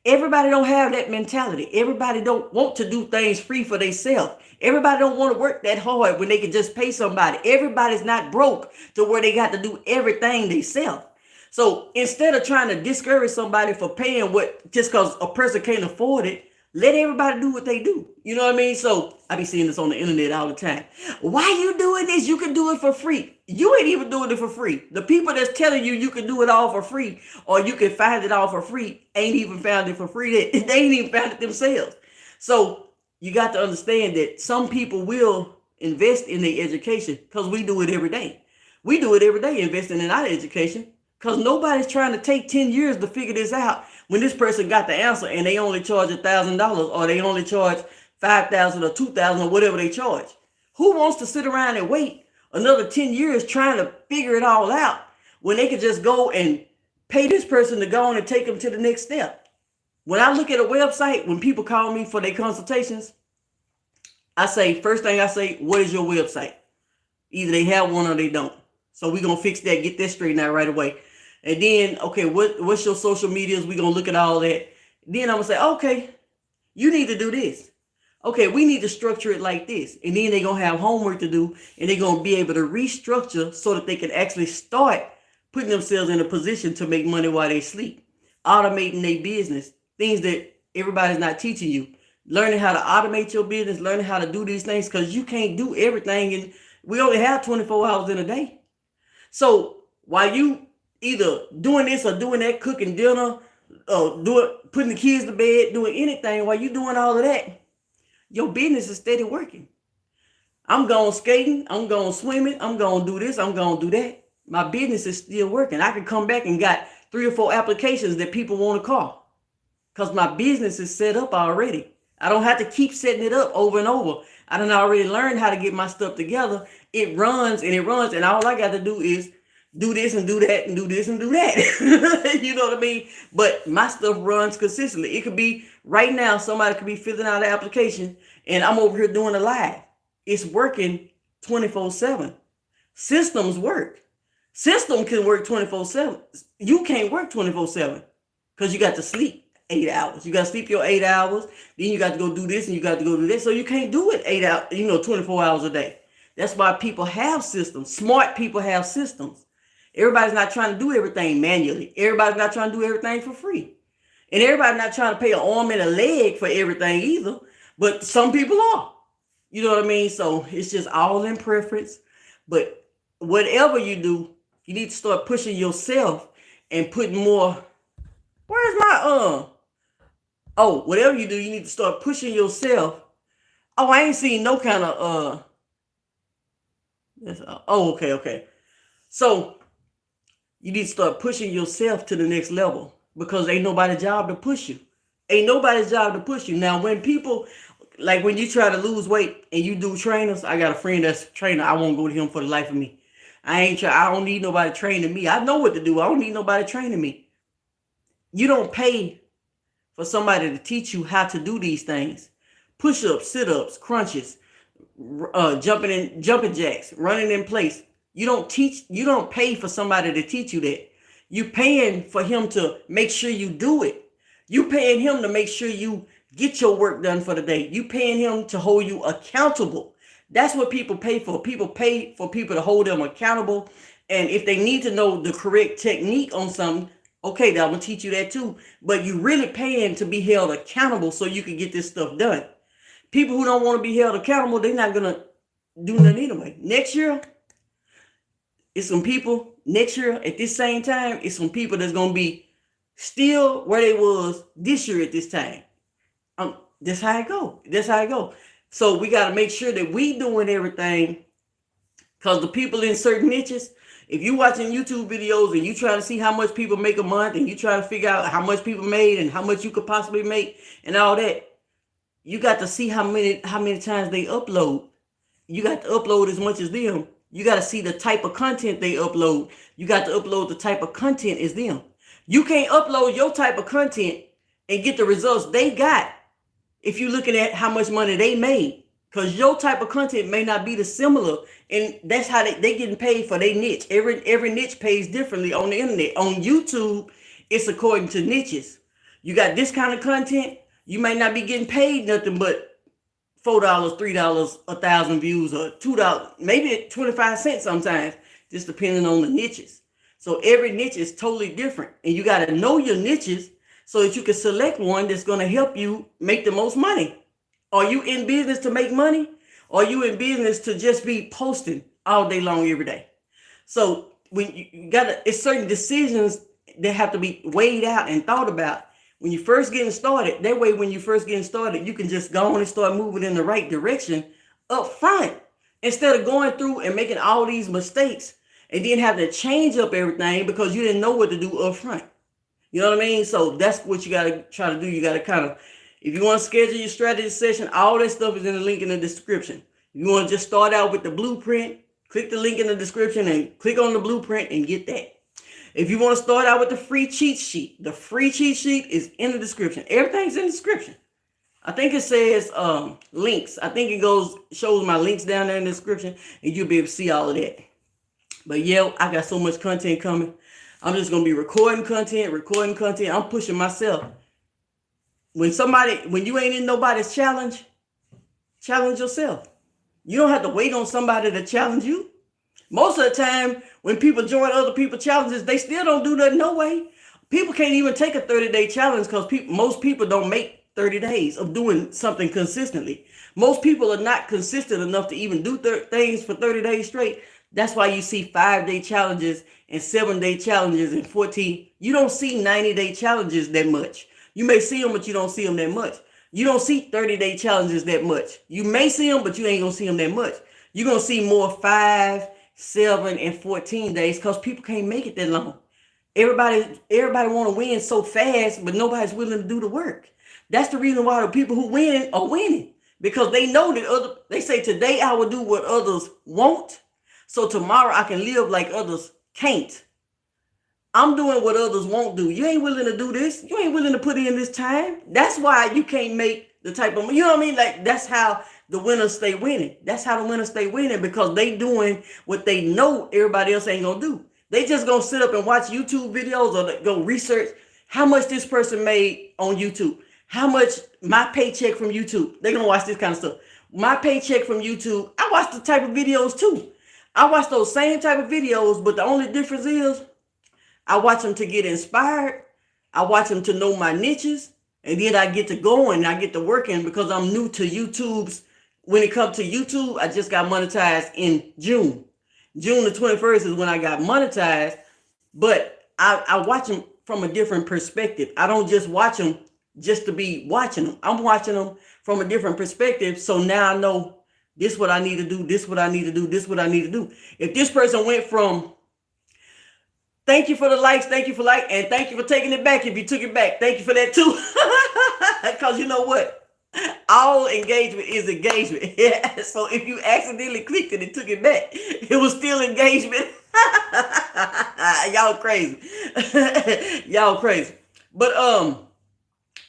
[SPEAKER 1] Everybody don't have that mentality. Everybody don't want to do things free for themselves. Everybody don't want to work that hard when they can just pay somebody. Everybody's not broke to where they got to do everything themselves. So instead of trying to discourage somebody for paying what just because a person can't afford it, let everybody do what they do. You know what I mean? So I be seeing this on the internet all the time. Why you doing this? You can do it for free. You ain't even doing it for free. The people that's telling you can do it all for free or you can find it all for free ain't even found it for free. They ain't even found it themselves. So you got to understand that some people will invest in their education because we do it every day. We do it every day, investing in our education, because nobody's trying to take 10 years to figure this out when this person got the answer and they only charge $1,000 or they only charge $5,000 or $2,000 or whatever they charge. Who wants to sit around and wait another 10 years trying to figure it all out when they could just go and pay this person to go on and take them to the next step? When I look at a website, when people call me for their consultations, I say, first thing I say, what is your website? Either they have one or they don't. So we're going to fix that, get that straightened out right away. And then, okay, what's your social medias? We're going to look at all that. Then I'm going to say, okay, you need to do this. Okay, we need to structure it like this. And then they're going to have homework to do, and they're going to be able to restructure so that they can actually start putting themselves in a position to make money while they sleep. Automating their business, things that everybody's not teaching you. Learning how to automate your business, learning how to do these things, because you can't do everything. And we only have 24 hours in a day. So while you either doing this or doing that, cooking dinner, putting the kids to bed, doing anything, while you doing all of that, your business is steady working. I'm going skating, I'm going swimming, I'm going to do this, I'm going to do that. My business is still working. I can come back and got 3 or 4 applications that people want to call because my business is set up already. I don't have to keep setting it up over and over. I done already learned how to get my stuff together. It runs and it runs, and all I got to do is do this and do that and do this and do that. You know what I mean? But my stuff runs consistently. It could be right now, somebody could be filling out an application and I'm over here doing a live. It's working 24/7. Systems work. System can work 24/7. You can't work 24/7 because you got to sleep 8 hours. You got to sleep your 8 hours. Then you got to go do this and you got to go do that. So you can't do it 8 hours, 24 hours a day. That's why people have systems. Smart people have systems. Everybody's not trying to do everything manually. Everybody's not trying to do everything for free. And everybody's not trying to pay an arm and a leg for everything either. But some people are. You know what I mean? So it's just all in preference. But whatever you do, you need to start pushing yourself and putting more. Where's my whatever you do, you need to start pushing yourself. Oh, I ain't seen no kind of okay. So you need to start pushing yourself to the next level because ain't nobody's job to push you. Ain't nobody's job to push you. Now, when people, like when you try to lose weight and you do trainers, I got a friend that's a trainer. I won't go to him for the life of me. I don't need nobody training me. I know what to do. I don't need nobody training me. You don't pay for somebody to teach you how to do these things. Push-ups, sit-ups, crunches, jumping jacks, running in place. You don't pay for somebody to teach you that. You paying for him to make sure you do it. You paying him to make sure you get your work done for the day. You paying him to hold you accountable. That's what people pay for. People pay for people to hold them accountable. And if they need to know the correct technique on something, okay, I'm going to teach you that too. But you really paying to be held accountable so you can get this stuff done. People who don't want to be held accountable, they're not going to do nothing anyway. Next year, it's some people, next year at this same time, it's some people that's going to be still where they was this year at this time. That's how it go. So we got to make sure that we doing everything, because the people in certain niches, if you watching YouTube videos and you trying to see how much people make a month and you trying to figure out how much people made and how much you could possibly make and all that, you got to see how many times they upload. You got to upload as much as them You got to see the type of content they upload. You got to upload the type of content is them. You can't upload your type of content and get the results they got if you're looking at how much money they made. Because your type of content may not be the similar. And that's how they getting paid for their niche. Every niche pays differently on the internet. On YouTube, it's according to niches. You got this kind of content, you may not be getting paid nothing but $4, $3, 1,000 views, or $2, maybe 25 cents sometimes, just depending on the niches. So every niche is totally different. And you got to know your niches so that you can select one that's going to help you make the most money. Are you in business to make money? Or are you in business to just be posting all day long every day? So when you got it's certain decisions that have to be weighed out and thought about when you're first getting started. That way, when you're first getting started, you can just go on and start moving in the right direction up front instead of going through and making all these mistakes and then have to change up everything because you didn't know what to do up front. You know what I mean? So that's what you got to try to do. You got to kind of, if you want to schedule your strategy session, all that stuff is in the link in the description. You want to just start out with the blueprint, click the link in the description and click on the blueprint and get that. If you want to start out with the free cheat sheet, the free cheat sheet is in the description. Everything's in the description. I think it says links. I think it shows my links down there in the description and you'll be able to see all of that. But yeah, I got so much content coming. I'm just going to be recording content. I'm pushing myself. When you ain't in nobody's challenge yourself. You don't have to wait on somebody to challenge you. Most of the time, when people join other people's challenges, they still don't do that no way. People can't even take a 30-day challenge because most people don't make 30 days of doing something consistently. Most people are not consistent enough to even do things for 30 days straight. That's why you see 5-day challenges and 7-day challenges and 14. You don't see 90-day challenges that much. You may see them, but you don't see them that much. You don't see 30-day challenges that much. You may see them, but you ain't going to see them that much. You're going to see more 5, 7, and 14 days because people can't make it that long. Everybody want to win so fast, but nobody's willing to do the work. That's the reason why the people who win are winning, because they know that they say today I will do what others won't, so tomorrow I can live like others can't. I'm doing what others won't do. You ain't willing to do this. You ain't willing to put in this time. That's why you can't make the type of, you know what I mean? Like, that's how the winners stay winning. That's how the winners stay winning, because they doing what they know everybody else ain't gonna do. They just gonna sit up and watch YouTube videos or go research how much this person made on YouTube. How much my paycheck from YouTube. They're gonna watch this kind of stuff. My paycheck from YouTube. I watch the type of videos too. I watch those same type of videos, but the only difference is I watch them to get inspired. I watch them to know my niches. And then I get to going. I get to working because I'm new to YouTube's. When it comes to YouTube, I just got monetized in June. June the 21st is when I got monetized. But I watch them from a different perspective. I don't just watch them just to be watching them. I'm watching them from a different perspective. So now I know this is what I need to do. This is what I need to do. This is what I need to do. If this person went from thank you for the likes, thank you for and thank you for taking it back if you took it back. Thank you for that too. Because you know what? All engagement is engagement. Yeah. So if you accidentally clicked it and took it back, it was still engagement. Y'all crazy. Y'all crazy. But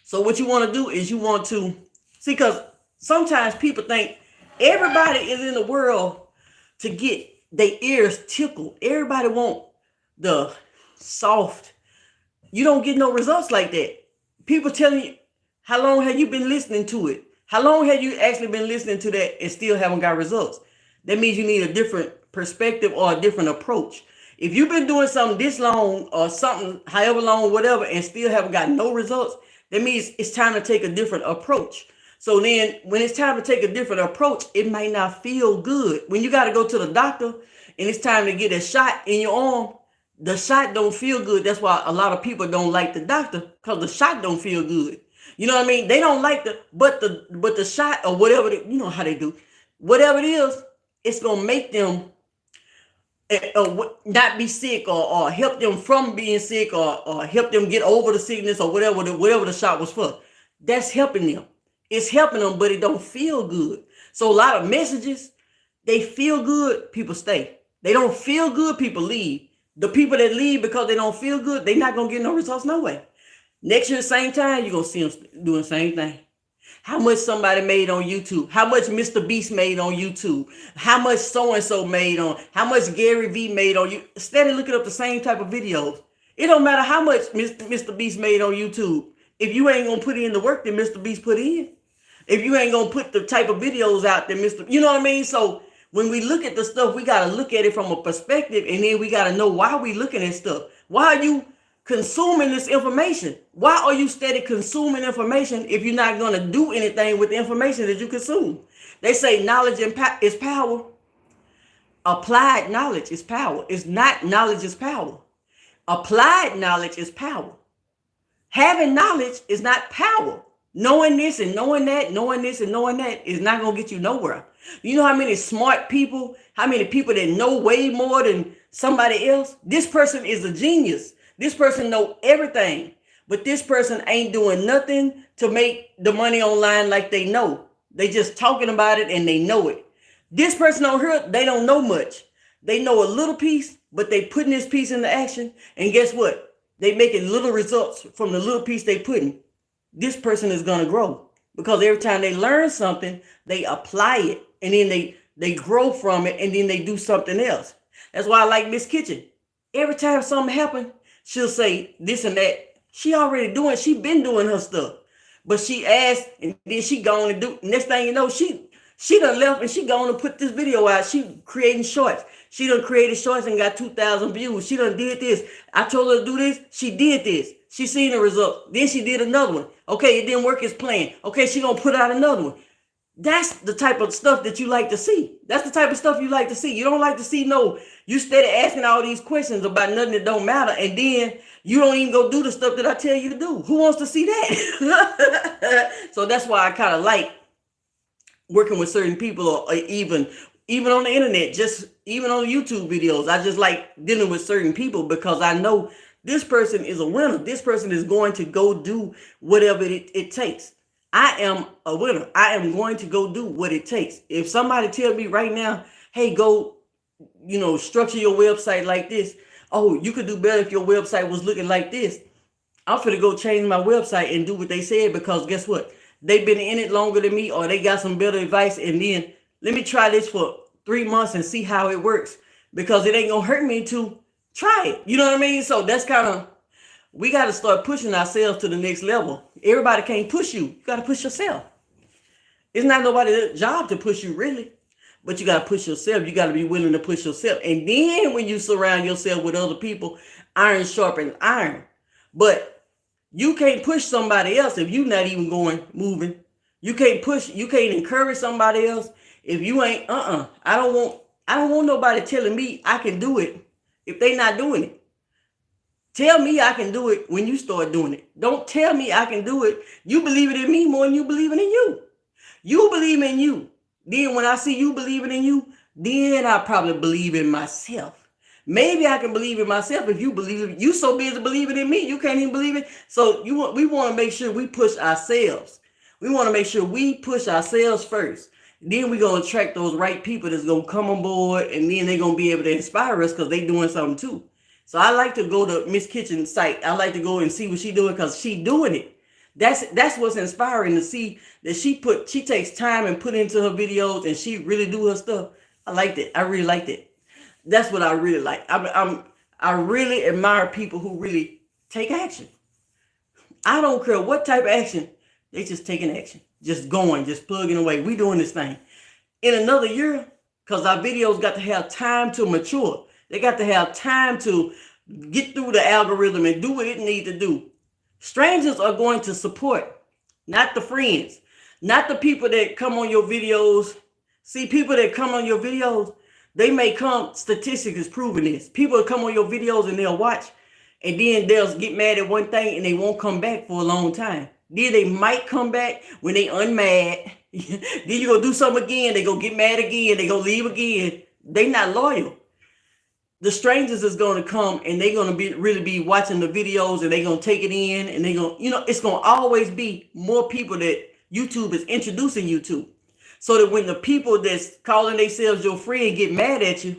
[SPEAKER 1] so what you want to do is you want to see, because sometimes people think everybody is in the world to get their ears tickled. Everybody want the soft. You don't get no results like that. People telling you, how long have you been listening to it? How long have you actually been listening to that and still haven't got results? That means you need a different perspective or a different approach. If you've been doing something this long or something however long, whatever, and still haven't got no results, that means it's time to take a different approach. So then when it's time to take a different approach, it might not feel good. When you got to go to the doctor and it's time to get a shot in your arm, the shot don't feel good. That's why a lot of people don't like the doctor, because the shot don't feel good. You know what I mean? They don't like but the shot or whatever, you know how they do. Whatever it is, it's going to make them not be sick or help them from being sick or help them get over the sickness or whatever the shot was for. That's helping them. It's helping them, but it don't feel good. So a lot of messages They feel good, people stay. They don't feel good, people leave. The people that leave because they don't feel good, they're not going to get no results no way. Next year, same time, you're going to see them doing the same thing. How much somebody made on YouTube, how much Mr. Beast made on YouTube, how much so-and-so made on, how much Gary V made on you. Steady looking up the same type of videos. It don't matter how much Mr. Beast made on YouTube. If you ain't going to put in the work that Mr. Beast put in, if you ain't going to put the type of videos out that Mr. You know what I mean? So when we look at the stuff, we got to look at it from a perspective, and then we got to know why we looking at stuff. Why are you consuming this information? Why are you steady consuming information if you're not going to do anything with the information that you consume? They say knowledge is power. Applied knowledge is power. It's not knowledge is power. Applied knowledge is power. Having knowledge is not power. Knowing this and knowing that, knowing this and knowing that is not going to get you nowhere. You know how many smart people, how many people that know way more than somebody else? This person is a genius. This person know everything, but this person ain't doing nothing to make the money online like they know. They just talking about it and they know it. This person over here, they don't know much. They know a little piece, but they putting this piece into action. And guess what? They making little results from the little piece they putting. This person is going to grow because every time they learn something, they apply it and then they grow from it and then they do something else. That's why I like Miss Kitchen. Every time something happens, she'll say this and that. She already doing, she been doing her stuff. But she asked and then she gone and do, next thing you know, she done left and she gone and put this video out. She creating shorts. She done created shorts and got 2,000 views. She done did this. I told her to do this. She did this. She seen the result. Then she did another one. Okay, it didn't work as planned. Okay, she gonna put out another one. That's the type of stuff that you like to see. That's the type of stuff you like to see. You don't like to see you steady asking all these questions about nothing that don't matter, and then you don't even go do the stuff that I tell you to do. Who wants to see that? So that's why I kind of like working with certain people, or even on the internet, just even on YouTube videos. I just like dealing with certain people because I know this person is a winner. This person is going to go do whatever it takes. I am a winner. I am going to go do what it takes. If somebody tell me right now, hey, go, structure your website like this. Oh, you could do better if your website was looking like this. I'm finna go change my website and do what they said, because guess what? They've been in it longer than me, or they got some better advice. And then let me try this for 3 months and see how it works, because it ain't gonna hurt me to try it. You know what I mean? So that's kind of, we got to start pushing ourselves to the next level. Everybody can't push you. You got to push yourself. It's not nobody's job to push you, really, but you got to push yourself. You got to be willing to push yourself. And then when you surround yourself with other people, iron sharpens iron. But you can't push somebody else if you're not even moving. You can't encourage somebody else if you ain't, I don't want nobody telling me I can do it if they not doing it. Tell me I can do it when you start doing it. Don't tell me I can do it. You believe it in me more than you believe it in you. You believe in you. Then when I see you believing in you, then I probably believe in myself. Maybe I can believe in myself if you believe it. You so busy believing in me, you can't even believe it. So we want to make sure we push ourselves. We want to make sure we push ourselves first. Then we're going to attract those right people that's going to come on board, and then they're going to be able to inspire us because they're doing something too. So I like to go to Miss Kitchen's site. I like to go and see what she's doing, because she's doing it. That's what's inspiring, to see that she takes time and put into her videos, and she really do her stuff. I like that. I really like that. That's what I really like. I really admire people who really take action. I don't care what type of action. They just taking action, just going, just plugging away. We doing this thing. In another year, because our videos got to have time to mature. They got to have time to get through the algorithm and do what it needs to do. Strangers are going to support, not the friends, not the people that come on your videos. See, people that come on your videos, they may come, statistics is proving this. People will come on your videos and they'll watch, and then they'll get mad at one thing and they won't come back for a long time. Then they might come back when they unmad. Then you go do something again, they go get mad again, they go leave again. They not loyal. The strangers is going to come, and they're going to really be watching the videos, and they're going to take it in, and they're going, it's going to always be more people that YouTube is introducing you to. so that when the people that's calling themselves your friend get mad at you,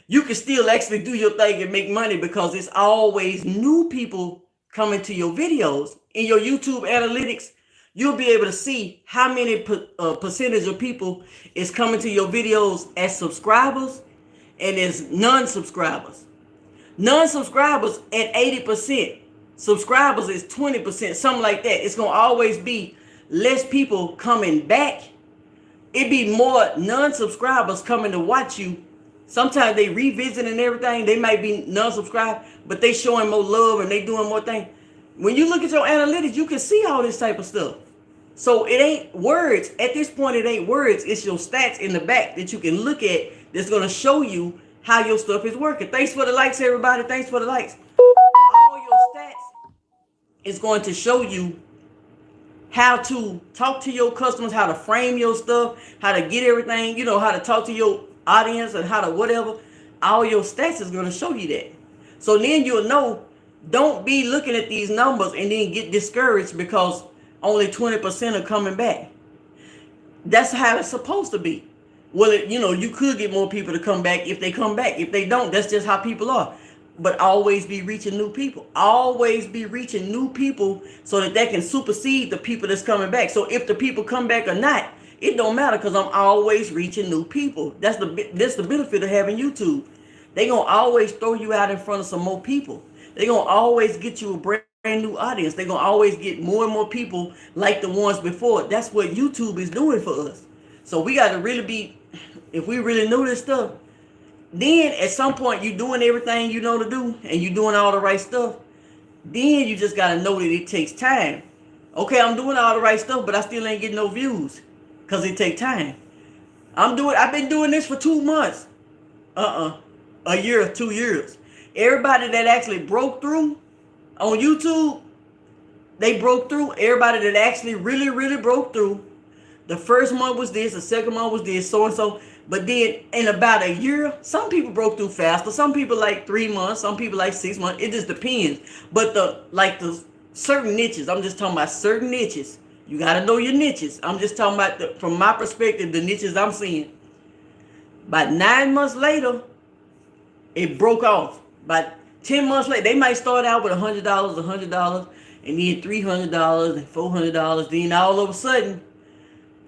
[SPEAKER 1] you can still actually do your thing and make money, because it's always new people coming to your videos. In your YouTube analytics, you'll be able to see how many percentage of people is coming to your videos as subscribers and as non-subscribers. Non-subscribers at 80%. Subscribers is 20%, something like that. It's going to always be less people coming back. It be more non-subscribers coming to watch you. Sometimes they revisit and everything. They might be non-subscribed, but they showing more love and they doing more things. When you look at your analytics, you can see all this type of stuff. So it ain't words. At this point, it ain't words. It's your stats in the back that you can look at that's going to show you how your stuff is working. Thanks for the likes, everybody. Thanks for the likes. All your stats is going to show you how to talk to your customers, how to frame your stuff, how to get everything, you know, how to talk to your audience and how to whatever. All your stats is going to show you that. So then you'll know, don't be looking at these numbers and then get discouraged because only 20% are coming back. That's how it's supposed to be. Well, you could get more people to come back if they come back. If they don't, that's just how people are. But always be reaching new people. Always be reaching new people so that they can supersede the people that's coming back. So if the people come back or not, it don't matter, because I'm always reaching new people. That's the benefit of having YouTube. They're going to always throw you out in front of some more people. They're going to always get you a brand new audience. They're going to always get more and more people like the ones before. That's what YouTube is doing for us. So we got to really be, if we really know this stuff, then at some point you're doing everything you know to do and you're doing all the right stuff. Then you just got to know that it takes time. Okay, I'm doing all the right stuff, but I still ain't getting no views because it takes time. I've been doing this for 2 months. A year, 2 years. Everybody that actually broke through on YouTube, they broke through. Everybody that actually really, really broke through, the first month was this, the second month was this, so and so. But then in about a year, some people broke through faster. Some people like 3 months, some people like 6 months. It just depends. But the certain niches, I'm just talking about certain niches. You got to know your niches. I'm just talking about, from my perspective, the niches I'm seeing. About 9 months later, it broke off. About 10 months later, they might start out with $100, $100, and then $300 and $400. Then all of a sudden,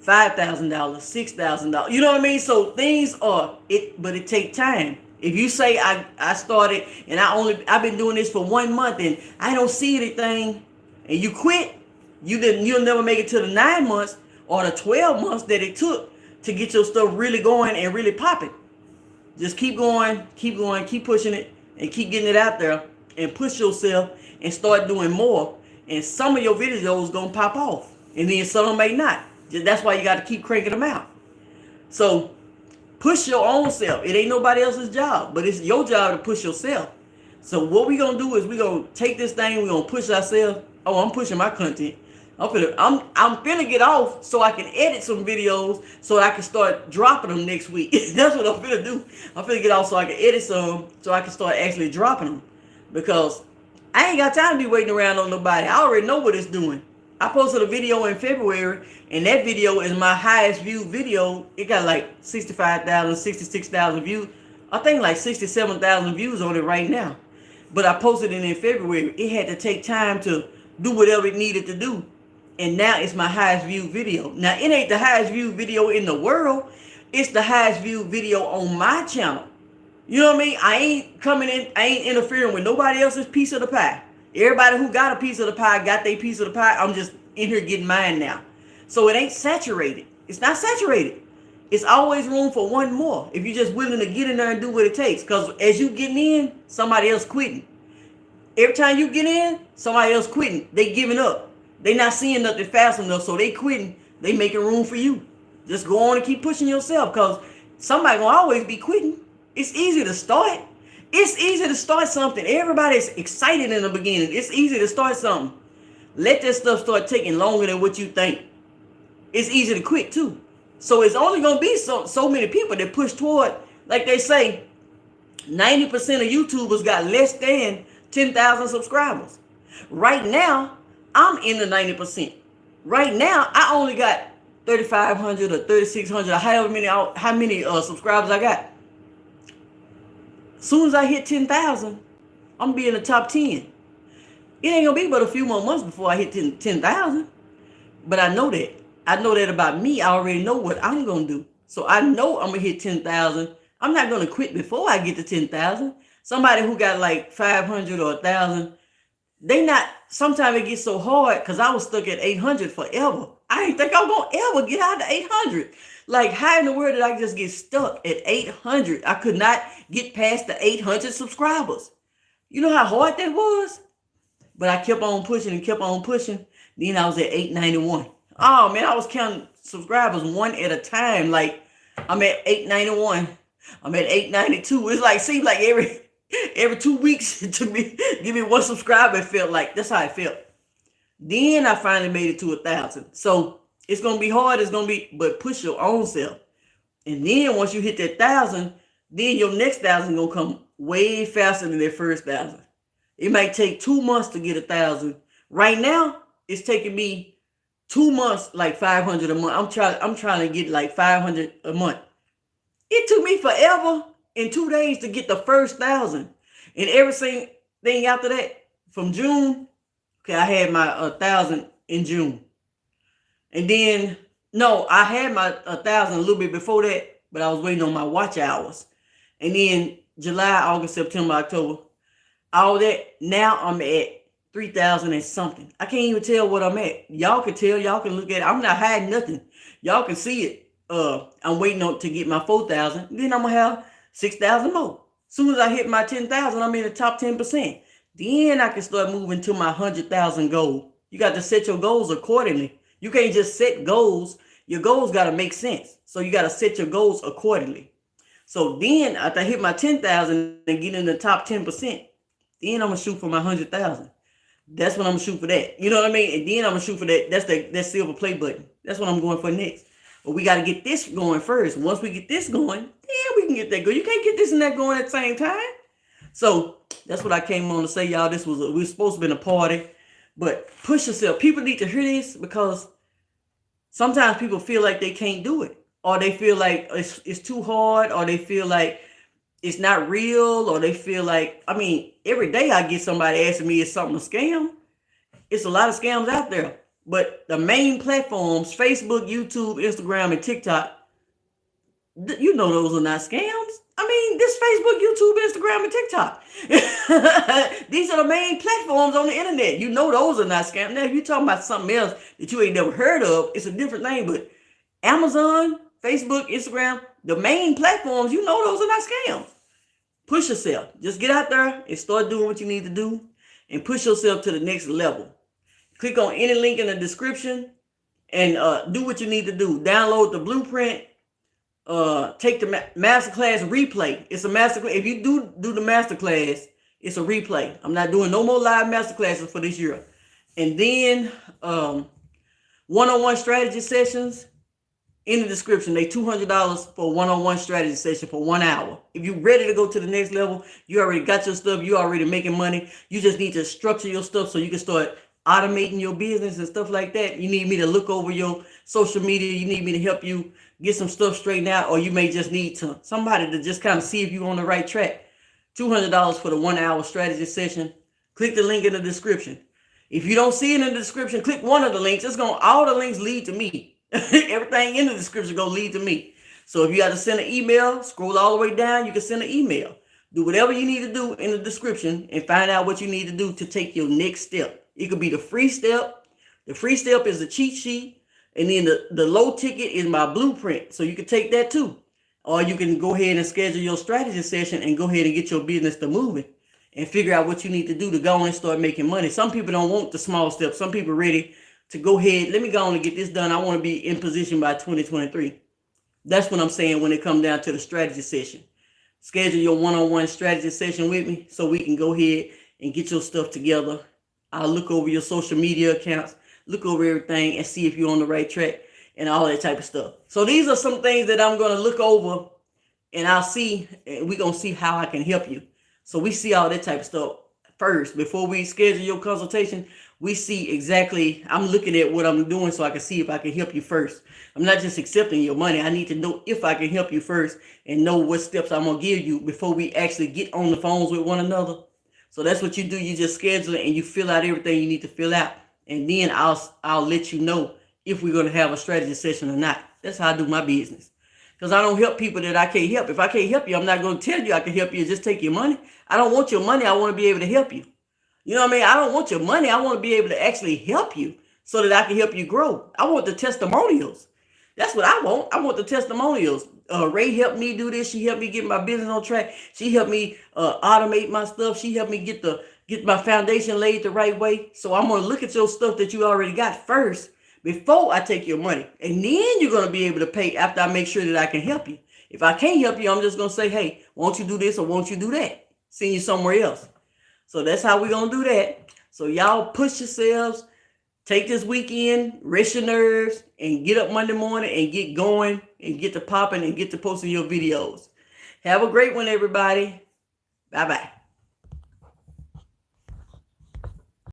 [SPEAKER 1] $5,000, $6,000. You know what I mean? So things are it, but it takes time. If you say I started and I've been doing this for 1 month and I don't see anything, and you quit, you'll never make it to the 9 months or the 12 months that it took to get your stuff really going and really popping. Just keep going, keep pushing it, and keep getting it out there, and push yourself and start doing more. And some of your videos gonna pop off, and then some may not. That's why you got to keep cranking them out. So push your own self. It ain't nobody else's job, but it's your job to push yourself. So what we gonna do is we gonna take this thing, we gonna push ourselves. Oh, I'm pushing my content. I'm finna get off so I can edit some videos so I can start dropping them next week. That's what I'm finna do. I'm finna get off so I can edit some so I can start actually dropping them, because I ain't got time to be waiting around on nobody. I already know what it's doing. I posted a video in February, and that video is my highest viewed video. It got like 65,000, 66,000 views. I think like 67,000 views on it right now. But I posted it in February. It had to take time to do whatever it needed to do. And now it's my highest viewed video. Now, it ain't the highest viewed video in the world. It's the highest viewed video on my channel. You know what I mean? I ain't interfering with nobody else's piece of the pie. Everybody who got a piece of the pie got their piece of the pie. I'm just in here getting mine now. So it ain't saturated. It's not saturated. It's always room for one more if you're just willing to get in there and do what it takes. Because as you getting in, somebody else quitting. Every time you get in, somebody else quitting. They giving up. They not seeing nothing fast enough, so they quitting. They making room for you. Just go on and keep pushing yourself, because somebody gonna always be quitting. It's easy to start. It's easy to start something. Everybody's excited in the beginning. It's easy to start something. Let that stuff start taking longer than what you think. It's easy to quit too. So it's only going to be so many people that push toward, like they say, 90% of YouTubers got less than 10,000 subscribers. Right now, I'm in the 90%. Right now, I only got 3,500 or 3,600 or how many subscribers I got. As soon as I hit 10,000, I'm gonna be in the top 10. It ain't gonna be but a few more months before I hit 10,000. But I know that. I know that about me. I already know what I'm gonna do. So I know I'm gonna hit 10,000. I'm not gonna quit before I get to 10,000. Somebody who got like 500 or 1,000, they not. Sometimes it gets so hard because I was stuck at 800 forever. I didn't think I was gonna ever get out to 800. Like, how in the world did I just get stuck at 800? I could not get past the 800 subscribers. You know how hard that was? But I kept on pushing and kept on pushing. Then I was at 891. Oh man, I was counting subscribers one at a time. Like, I'm at 891. I'm at 892. It's like, seemed like every 2 weeks it took me, give me one subscriber. It felt like that's how it felt. Then I finally made it to 1,000. So it's gonna be hard. It's gonna be, but push your own self. And then once you hit that 1,000, then your next 1,000 gonna come way faster than that first 1,000. It might take 2 months to get 1,000. Right now, it's taking me 2 months, like 500 a month. I'm trying to get like 500 a month. It took me forever in 2 days to get the first 1,000. And everything after that, from June, okay, I had my 1,000 in June. And then, no, I had my 1,000 a little bit before that, but I was waiting on my watch hours. And then July, August, September, October, all that, now I'm at 3,000 and something. I can't even tell what I'm at. Y'all can tell. Y'all can look at it. I'm not hiding nothing. Y'all can see it. I'm waiting on to get my 4,000. Then I'm going to have 6,000 more. As soon as I hit my 10,000, I'm in the top 10%. Then I can start moving to my 100,000 goal. You got to set your goals accordingly. You can't just set goals. Your goals got to make sense. So you got to set your goals accordingly. So then after I hit my 10,000 and get in the top 10%, then I'm going to shoot for my 100,000. That's what I'm going to shoot for that. You know what I mean? And then I'm going to shoot for that. That's that silver play button. That's what I'm going for next. But we got to get this going first. Once we get this going, then we can get that going. You can't get this and that going at the same time. So that's what I came on to say, y'all. We were supposed to be in a party. But push yourself. People need to hear this because sometimes people feel like they can't do it. Or they feel like it's too hard. Or they feel like it's not real. Or they feel like, I mean, every day I get somebody asking me, is something a scam? It's a lot of scams out there. But the main platforms, Facebook, YouTube, Instagram, and TikTok, you know those are not scams. I mean, this Facebook, YouTube, Instagram, and TikTok. These are the main platforms on the internet. You know those are not scams. Now, if you're talking about something else that you ain't never heard of, it's a different thing. But Amazon, Facebook, Instagram, the main platforms, you know those are not scams. Push yourself. Just get out there and start doing what you need to do and push yourself to the next level. Click on any link in the description and do what you need to do. Download the blueprint. Take the masterclass replay. It's a masterclass. If you do the masterclass, it's a replay. I'm not doing no more live masterclasses for this year. And then one-on-one strategy sessions in the description. They $200 for a one-on-one strategy session for 1 hour. If you're ready to go to the next level, you already got your stuff. You already making money. You just need to structure your stuff so you can start automating your business and stuff like that. You need me to look over your social media. You need me to help you get some stuff straightened out, or you may just need somebody to just kind of see if you're on the right track. $200 for the 1 hour strategy session. Click the link in the description. If you don't see it in the description, click one of the links. All the links lead to me. Everything in the description gonna lead to me. So if you got to send an email, scroll all the way down, you can send an email. Do whatever you need to do in the description and find out what you need to do to take your next step. It could be the free step. The free step is the cheat sheet. And then the low ticket is my blueprint. So you can take that too. Or you can go ahead and schedule your strategy session and go ahead and get your business to moving and figure out what you need to do to go on and start making money. Some people don't want the small steps. Some people are ready to go ahead. Let me go on and get this done. I want to be in position by 2023. That's what I'm saying when it comes down to the strategy session. Schedule your one-on-one strategy session with me so we can go ahead and get your stuff together. I'll look over your social media accounts, look over everything and see if you're on the right track and all that type of stuff. So these are some things that I'm going to look over and I'll see, and we're going to see how I can help you. So we see all that type of stuff first. Before we schedule your consultation, we see exactly, I'm looking at what I'm doing so I can see if I can help you first. I'm not just accepting your money. I need to know if I can help you first and know what steps I'm going to give you before we actually get on the phones with one another. So that's what you do. You just schedule it and you fill out everything you need to fill out. And then I'll let you know if we're going to have a strategy session or not. That's how I do my business. Because I don't help people that I can't help. If I can't help you, I'm not going to tell you I can help you and just take your money. I don't want your money. I want to be able to help you. You know what I mean? I don't want your money. I want to be able to actually help you so that I can help you grow. I want the testimonials. That's what I want. I want the testimonials. Ray helped me do this. She helped me get my business on track. She helped me automate my stuff. She helped me get my foundation laid the right way. So I'm going to look at your stuff that you already got first before I take your money. And then you're going to be able to pay after I make sure that I can help you. If I can't help you, I'm just going to say, hey, won't you do this or won't you do that? Send you somewhere else. So that's how we're going to do that. So y'all push yourselves. Take this weekend, rest your nerves, and get up Monday morning and get going and get to popping and get to posting your videos. Have a great one, everybody. Bye-bye.